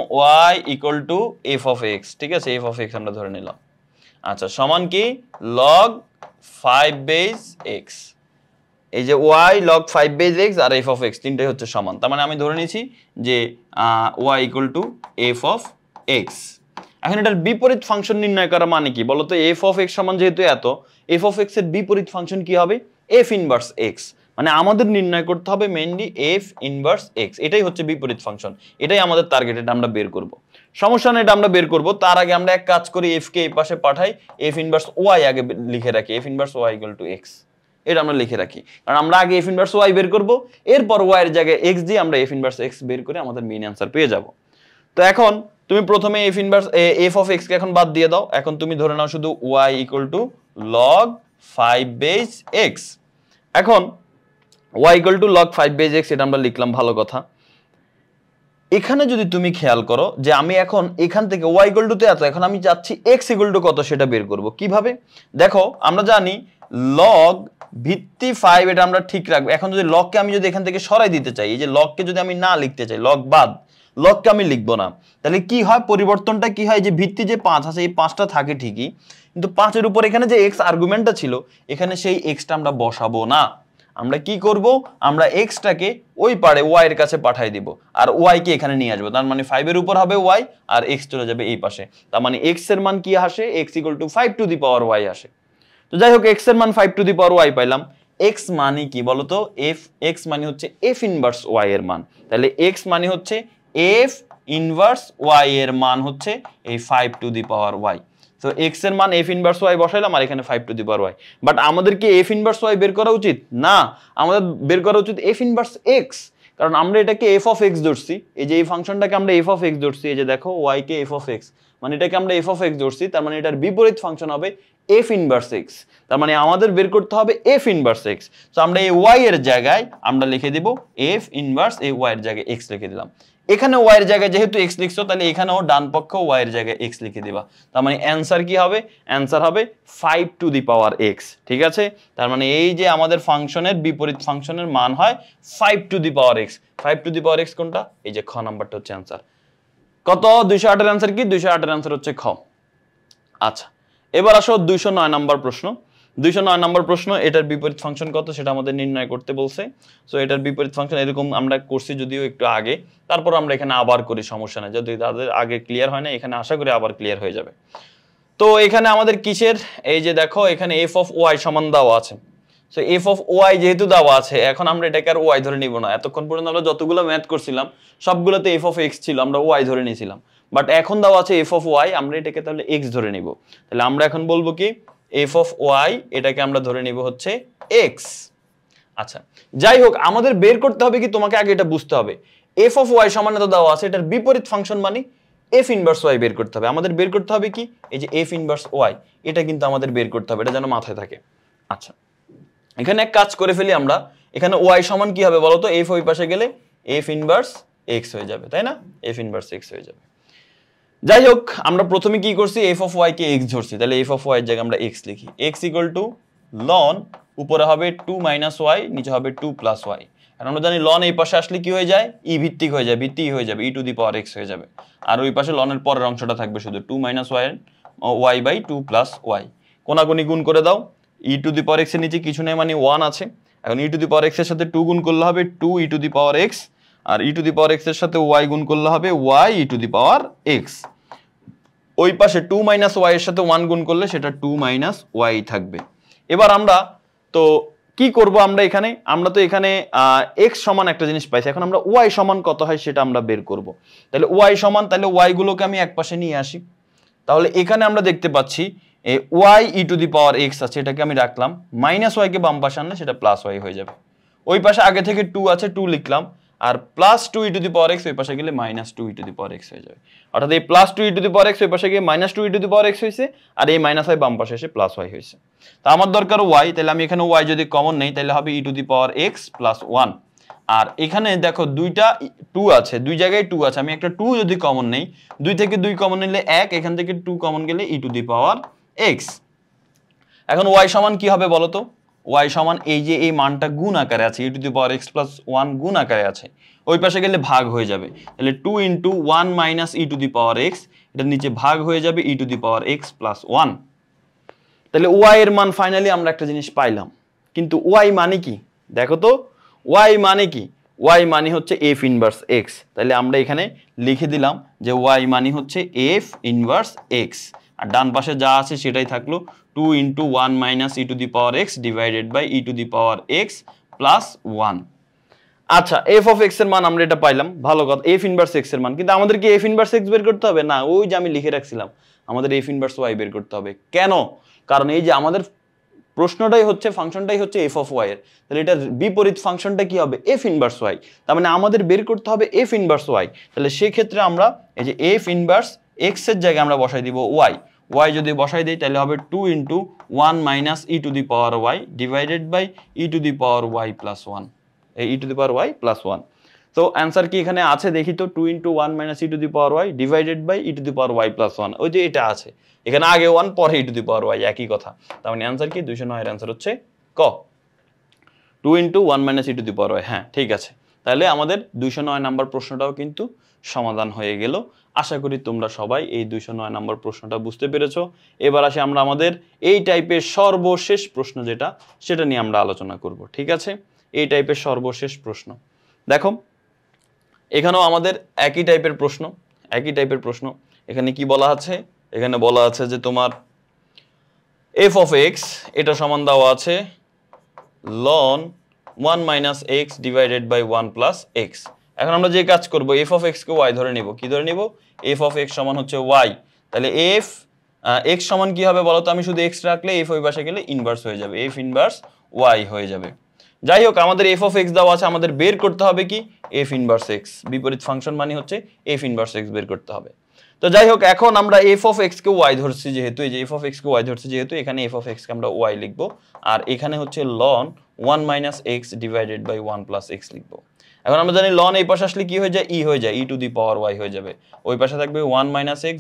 y = f of x, ঠিক আছে? f of x আমরা ধরে নিলাম। আচ্ছা সমান কি log 5 বেস x, এই যে y log 5 বেস x আর f of x তিনটাই হচ্ছে সমান। তার মানে আমি ধরে নিয়েছি যে y = f of x। এখন এটার বিপরীত ফাংশন নির্ণয় করা মানে কি বলতো? f of x সমান যেহেতু এত, f of x এর বিপরীত ফাংশন কি হবে? f inverse x। মানে আমাদের নির্ণয় করতে হবে মেইনলি f ইনভার্স x, এটাই হচ্ছে বিপরীত ফাংশন, এটাই আমাদের টার্গেট, এটা আমরা বের করব। সমস্যা নেই, এটা আমরা বের করব। তার আগে আমরা এক কাজ করি, f কে এই পাশে পাঠাই, f ইনভার্স y আগে লিখে রাখি, f ইনভার্স y = x, এটা আমরা লিখে রাখি। কারণ আমরা আগে f ইনভার্স y বের করব, এরপর y এর জায়গায় x দিয়ে আমরা f ইনভার্স x বের করে আমাদের মেইন অ্যানসার পেয়ে যাব। তো এখন তুমি প্রথমে f inverse f of x কে এখন বাদ দিয়ে দাও, এখন তুমি ধরে নাও শুধু y = log 5 বেস x। এখন y = log 5 বেস x, এটা আমরা লিখলাম, ভালো কথা। এখানে যদি তুমি খেয়াল করো যে আমি এখন এখান থেকে y = এত, এখন আমি চাচ্ছি x = কত সেটা বের করব। কিভাবে? দেখো আমরা জানি লগ ভিত্তি 5 এটা আমরা ঠিক রাখবো। এখন যদি লগকে আমি যদি এখান থেকে সরাই দিতে চাই, এই যে লগকে যদি আমি না লিখতে চাই, লগ বাদ, লগকে আমি লিখবো না, তাহলে কি হয়, পরিবর্তনটা কি হয়, যে ভিত্তি যে 5 আছে এই 5টা থাকে ঠিকই, কিন্তু 5 এর উপর এখানে যে এক্স আর্গুমেন্টটা ছিল এখানে সেই এক্সটা আমরা বসাবো না। আমরা কি করব, আমরা এক্সটাকে ওই পারে ওয়াই এর কাছে পাঠিয়ে দিব আর ওয়াই কে এখানে নিয়ে আসবো। তার মানে 5 এর উপর হবে ওয়াই আর এক্স চলে যাবে এই পাশে। তার মানে এক্স এর মান কি আসে, x equal to 5 to the power y আসে। তো যাই হোক এক্স এর মান 5 টু দি পাওয়ার ওয়াই পাইলাম। এক্স মানে কি বলতো, এক্স মানে হচ্ছে এফ ইনভার্স ওয়াই এর মান। তাহলে এক্স মানে হচ্ছে এফ ইনভার্স ওয়াই এর মান হচ্ছে এই 5 টু দি পাওয়ার ওয়াই। তো এক্স এর মান এফ ইনভার্স ওয়াই বসাইলাম আর এখানে 5 to the power y. But আমাদের কি এফ ইনভার্স ওয়াই বের করা উচিত না, আমাদের বের করা উচিত এফ ইনভার্স এক্স, কারণ আমরা এটাকে এফ অফ এক্স ধরছি। এই যে এই ফাংশনটাকে আমরা এফ অফ এক্স ধরছি, এই যে দেখো ওয়াই কে এফ অফ এক্স, মানে এটাকে আমরা এফ অফ এক্স ধরছি, তার মানে এটার বিপরীত ফাংশন হবে এফ ইনভার্স এক্স। তার মানে আমাদের বের করতে হবে এফ ইনভার্স এক্স। তো আমরা এই ওয়াই এর জায়গায় আমরা লিখে দিব এফ ইনভার্স, এই ওয়াই এর জায়গায় এক্স লিখে দিলাম। এখানে ওয়াই এর জায়গায় যেহেতু এক্স লিখছো তাহলে এখানেও ডান পক্ষ ওয়াই এর জায়গায় এক্স লিখে দিবা। তার মানে অ্যান্সার কি হবে, অ্যান্সার হবে 5 টু দি পাওয়ার এক্স। ঠিক আছে, তার মানে এই যে আমাদের ফাংশনের বিপরীত ফাংশনের মান হয় 5 to the power x. 5 to the power x কোনটা, এই যে খ নাম্বারটা হচ্ছে অ্যান্সার। কত, 208 এর অ্যান্সার কি, 208 এর অ্যান্সার হচ্ছে খ। আচ্ছা, এবার আসো 209 নম্বর প্রশ্ন। 209 নম্বর প্রশ্ন, এটার বিপরীত ফাংশন কত সেটা আমাদের নির্ণয় করতে বলছে। সো এটার বিপরীত ফাংশন এরকম আমরা করছি যদিও একটু আগে, তারপর আমরা এখানে আবার করি, সমস্যা নেই, যদি তাদের আগে ক্লিয়ার হয় না এখানে আশা করি আবার ক্লিয়ার হয়ে যাবে। তো এখানে আমাদের কিসের, এই যে দেখো এখানে এফ অফ ওয়াই সমান দেওয়া আছে। সো এফ অফ ওয়াই যেহেতু দেওয়া আছে, এখন আমরা এটাকে আর ওয়াই ধরে নিব না। এতক্ষণ পর্যন্ত আমরা যতগুলো ম্যাথ করছিলাম সবগুলোতে এফ অফ এক্স ছিল, আমরা ওয়াই ধরে নিয়েছিলাম। বাট এখন দেওয়া আছে এফ অফ ওয়াই, আমরা এটাকে তাহলে এক্স ধরে নিব। তাহলে আমরা এখন বলবো কি, এফ অফ ওয়াই এটাকে আমরা ধরে নিব হচ্ছে এক্স। আচ্ছা, যাই হোক আমাদের বের করতে হবে কি, তোমাকে আগে এটা বুঝতে হবে এফ অফ ওয়াই সমান তো দেওয়া আছে, এটার বিপরীত ফাংশন মানে এফ ইনভার্স ওয়াই বের করতে হবে। আমাদের বের করতে হবে কি, এই যে এফ ইনভার্স ওয়াই, এটা কিন্তু আমাদের বের করতে হবে, এটা যেন মাথায় থাকে। আচ্ছা, এখানে এক কাজ করে ফেলি আমরা, এখানে ওয়াই সমান কি হবে বলতো, এফ ওই পাশে গেলে এফ ইনভার্স এক্স হয়ে যাবে, তাই না, এফ ইনভার্স এক্স হয়ে যাবে। যাই হোক আমরা প্রথমে কি করছি, এফ অফ ওয়াই কে এক্স ধরছি, তাহলে এফ অফ ওয়াই এর জায়গায় আমরা এক্স লিখি। এক্স ইকুয়াল টু লন, উপরে হবে 2 মাইনাস ওয়াই, নিচে হবে 2 প্লাস ওয়াই। আর আমরা জানি লন এই পাশে আসলে কি হয়ে যায়, ই ভিত্তিক হয়ে যায়, ভিত্তি হয়ে যাবে, e to the power x হয়ে যাবে। আর ওই পাশে লনের পরের অংশটা থাকবে শুধু 2 minus y by 2 plus y. কোনাকুনি গুণ করে দাও, ই টু দি পাওয়ার এক্স এর নিচে কিছু নেই মানে 1 আছে। এখন ই টু দি পাওয়ার এক্স এর সাথে 2 গুণ করলে হবে 2 e to the power x, আর e to the power x এর সাথে ওয়াই গুণ করলে হবে y e to the power x. ওই পাশে 2 মাইনাস ওয়াই এর সাথে 1 গুণ করলে সেটা 2 মাইনাস ওয়াই থাকবে। এবার আমরা তো কি করব, আমরা তো এখানে এক্স সমান একটা জিনিস পাইছি, এখন আমরা ওয়াই সমান কত হয় সেটা আমরা বের করব। তাহলে ওয়াই সমান, তাহলে ওয়াই গুলোকে আমি এক পাশে নিয়ে আসি। তাহলে এখানে আমরা দেখতে পাচ্ছি y e to the power x আছে, এটাকে আমি রাখলাম, মাইনাস ওয়াই কে বাম পাশে আনলে সেটা প্লাস ওয়াই হয়ে যাবে। ওই পাশে আগে থেকে 2 আছে, 2 লিখলাম, আর plus 2 e to the power x ওই পাশে গেলে minus 2 e to the power x হয়ে যাবে। অর্থাৎ এই plus 2 e to the power x ওই পাশে গিয়ে minus 2 e to the power x হয়েছে, আর এই মাইনাস ওয়াই বাম পাশে এসে প্লাস ওয়াই হয়েছে। তা আমার দরকার ওয়াই, তাহলে আমি এখানে ওয়াই যদি কমন নেই তাহলে হবে e to the power x plus 1। আর এখানে দেখো দুইটা 2 আছে, দুই জায়গায় 2 আছে, আমি একটা 2 যদি কমন নেই, 2 থেকে 2 কমন নিলে 1, এখান থেকে 2 কমন গেলে ই টু দি পাওয়ার এক্স। এখন ওয়াই সমান কি হবে বলো তো, ওয়াই সমান এই যে এই মানটা গুণ আকারে আছে, e to the power x plus 1 গুণ আকারে আছে, ওই পাশে গেলে ভাগ হয়ে যাবে। তাহলে 2 into 1 minus e to the power x, এটার নিচে ভাগ হয়ে যাবে e to the power x plus 1। তাহলে ওয়াই এর মান ফাইনালি আমরা একটা জিনিস পাইলাম, কিন্তু ওয়াই মানে কি দেখো তো, ওয়াই মানে কি, ওয়াই মানে হচ্ছে এফ ইনভার্স এক্স। তাহলে আমরা এখানে লিখে দিলাম যে ওয়াই মানে হচ্ছে এফ ইনভার্স এক্স, আর ডান পাশে যা আছে সেটাই থাকলো, 2 into 1 minus e to the power x divided by e to the power x plus 1। আচ্ছা, এফ অফ এক্স এর মান আমরা এটা পাইলাম, ভালো কথা, এফ ইনভার্স এক্স এর মান, কিন্তু আমাদের কি এফ ইনভার্স এক্স বের করতে হবে না, ওই যে আমি লিখে রাখছিলাম আমাদের এফ ইনভার্স ওয়াই বের করতে হবে। কেন, কারণ এই যে আমাদের প্রশ্নটাই হচ্ছে, ফাংশনটাই হচ্ছে এফ অফ ওয়াই এর, তাহলে এটার বিপরীত ফাংশনটা কি হবে, এফ ইনভার্স ওয়াই। তার মানে আমাদের বের করতে হবে এফ ইনভার্স ওয়াই। তাহলে সেই ক্ষেত্রে আমরা এই যে এফ ইনভার্স এক্স এর জায়গায় আমরা বসাই দিব ওয়াই। ওয়াই যদি বসাই দেই তাহলে হবে 2 into 1 minus e to the power y divided by e to the power y plus 1, এই e to the power y plus 1। তো অ্যান্সার কি এখানে আছে দেখি তো, 2 × 1 - e to the power y divided by e to the power y + 1। ওই যে এটা আছে, এখানে আগে 1 পরে e to the power y, একই কথা। তার মানে অ্যান্সার কি 209 এর অ্যান্সার হচ্ছে ক, 2 × 1 - e to the power y। হ্যাঁ ঠিক আছে, তাহলে আমাদের 209 নাম্বার প্রশ্নটাও কিন্তু সমাধান হয়ে গেল। আশা করি তোমরা সবাই এই 209 নাম্বার প্রশ্নটা বুঝতে পেরেছো। এবার আসি আমরা আমাদের এই টাইপের সর্বশেষ প্রশ্ন যেটা, সেটা নিয়ে আমরা আলোচনা করব। ঠিক আছে, এই টাইপের সর্বশেষ প্রশ্ন দেখো, এখানেও আমাদের একই টাইপের প্রশ্ন। এখানে কি বলা আছে, এখানে বলা আছে যে তোমার f of x এটা সমান দেওয়া আছে ln 1 - x divided by 1 + x। এখন আমরা যে কাজ করব, f of x K y ধরে নিব। কি ধরে নিব? f of x সমান হচ্ছে y। তাহলে f x সমান কি হবে বলো তো? আমি শুধু x রাখলে f ওই পাশে গেলে ইনভার্স হয়ে যাবে, f ইনভার্স y হয়ে যাবে। যাই হোক, আমাদের f of x দেওয়া আছে, আমাদের বের করতে হবে কি f ইনভার্স x। বিপরীত ফাংশন মানে হচ্ছে f ইনভার্স x বের করতে হবে। তো যাই হোক, এখন আমরা f of x K y ধরছি যেহেতু, এই যে f of x K y ধরছি যেহেতু, এখানে f of x কে আমরা y লিখব, আর এখানে হচ্ছে ln 1 - x divided by 1 + x লিখব। এখন আমরা জানি ln এই পাশে আসলে কি হয়ে যায়, e হয়ে যায়, e to the power y হয়ে যাবে। ওই পাশে থাকবে 1 - x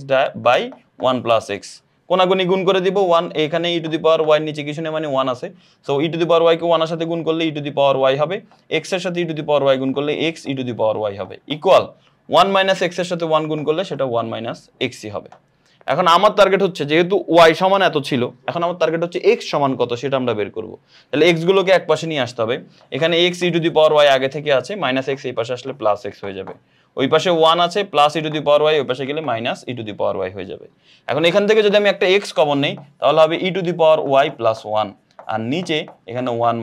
বাই 1 + x। কোনাগুনি গুণ করে দিব, 1 এখানে e to the power y নিচে কিছু নেই, মানে 1 আছে। So e to the power y কে 1 এর সাথে গুণ করলে e to the power y হবে, x এর সাথে e to the power y গুণ করলে x e to the power y হবে, ইকুয়াল 1 - x এর সাথে 1 গুণ করলে সেটা 1 - x হবে। এখন আমার টার্গেট হচ্ছে, যেহেতু y সমান এত ছিল, এখন আমার টার্গেট হচ্ছে x সমান কত সেটা আমরা বের করব। তাহলে x গুলোকে এক পাশে নিয়ে আসতে হবে। এখানে x e to the power y আগে থেকে আছে, -x এই পাশে আসলে +x হয়ে যাবে। ওই পাশে 1 আছে, plus e to the power y, ওই পাশে গেলে - e to the power y হয়ে যাবে। এখন এখান থেকে যদি আমি একটা x কমন নেই, তাহলে হবে e to the power y + 1, আর নিচে এখানে 1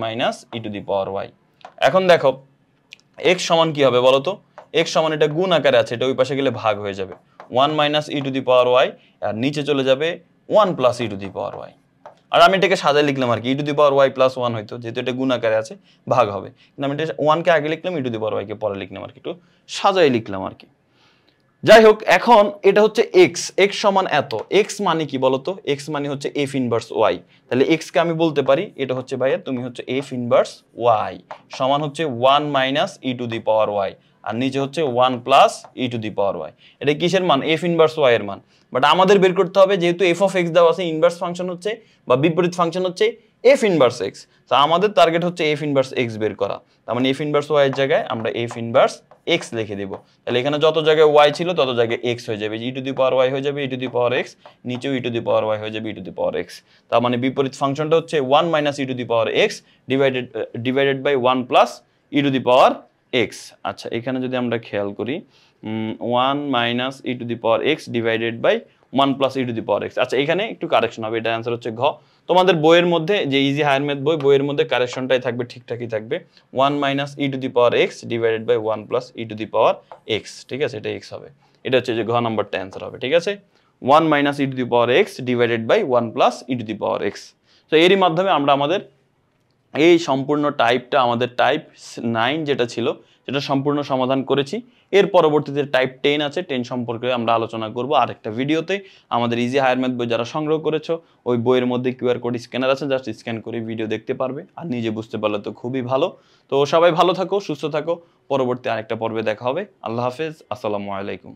- e to the power y। এখন দেখো x সমান কি হবে বলো তো? x সমান, এটা গুণ আকারে আছে, এটা ওই পাশে গেলে ভাগ হয়ে যাবে, 1 - e to the power y, আর নিচে চলে যাবে 1 + e to the power y। আর আমি এটাকে সাজায় লিখলাম আর কি, e to the power y + 1 হইতো, যেহেতু এটা গুণ আকারে আছে ভাগ হবে। কিন্তু আমি এটা 1 কে আগে লিখলাম, e to the power y কে পরে লিখলাম আর কি, একটু সাজায় লিখলাম আর কি। যাই হোক, এখন এটা হচ্ছে x সমান এত। x মানে কি বলতো? x মানে হচ্ছে f ইনভার্স y। তাহলে x কে আমি বলতে পারি এটা হচ্ছে, ভাইয়া তুমি হচ্ছে f ইনভার্স y সমান হচ্ছে 1 - e to the power y, আর নিচে হচ্ছে 1 + e to the power y। এটা কিসের মান? f ইনভার্স y এর মান। বাট আমাদের বের করতে হবে, যেহেতু f of x দেওয়া আছে, ইনভার্স ফাংশন হচ্ছে বা বিপরীত ফাংশন হচ্ছে f ইনভার্স x। তো আমাদের টার্গেট হচ্ছে f ইনভার্স x বের করা। তার মানে f ইনভার্স y এর জায়গায় আমরা f ইনভার্স x লিখে দেব। তাহলে এখানে যত জায়গায় y ছিল তত জায়গায় x হয়ে যাবে, e to the power y হয়ে যাবে e to the power x, নিচেও e to the power y হয়ে যাবে e to the power x। তার মানে বিপরীত ফাংশনটা হচ্ছে 1 - e to the power x divided by 1 + e to the power x। আচ্ছা, এখানে যদি আমরা খেয়াল করি 1 - e to the power x divided by 1 + e to the power x। আচ্ছা, এখানে একটু কারেকশন হবে, এটা অ্যান্সার হচ্ছে ঘ। তোমাদের বইয়ের মধ্যে যে ইজি হায়ার ম্যাথ বইয়ের মধ্যে কারেকশনটাই থাকবে, ঠিকঠাকই থাকবে, 1 - e to the power x divided by 1 + e to the power x। ঠিক আছে, এটা x হবে। এটা হচ্ছে যে ঘ নাম্বারটা অ্যান্সার হবে। ঠিক আছে, 1 - e to the power x divided by 1 + e to the power x। তো এরই মাধ্যমে আমরা আমাদের এই সম্পূর্ণ টাইপটা, আমাদের টাইপ 9 যেটা ছিল, সেটা সম্পূর্ণ সমাধান করেছি। এর পরবর্তীতে টাইপ 10 আছে, 10 সম্পর্কে আমরা আলোচনা করব আরেকটা ভিডিওতে। আমাদের ইজি হায়ার ম্যাথ বই যারা সংগ্রহ করেছো, ওই বইয়ের মধ্যে QR কোড স্ক্যানার আছে, জাস্ট স্ক্যান করে ভিডিও দেখতে পারবে, আর নিজে বুঝতে পারলে তো খুবই ভালো। তো সবাই ভালো থাকো, সুস্থ থাকো, পরবর্তী আরেকটা পর্বে দেখা হবে। আল্লাহ হাফেজ, আসসালামু আলাইকুম।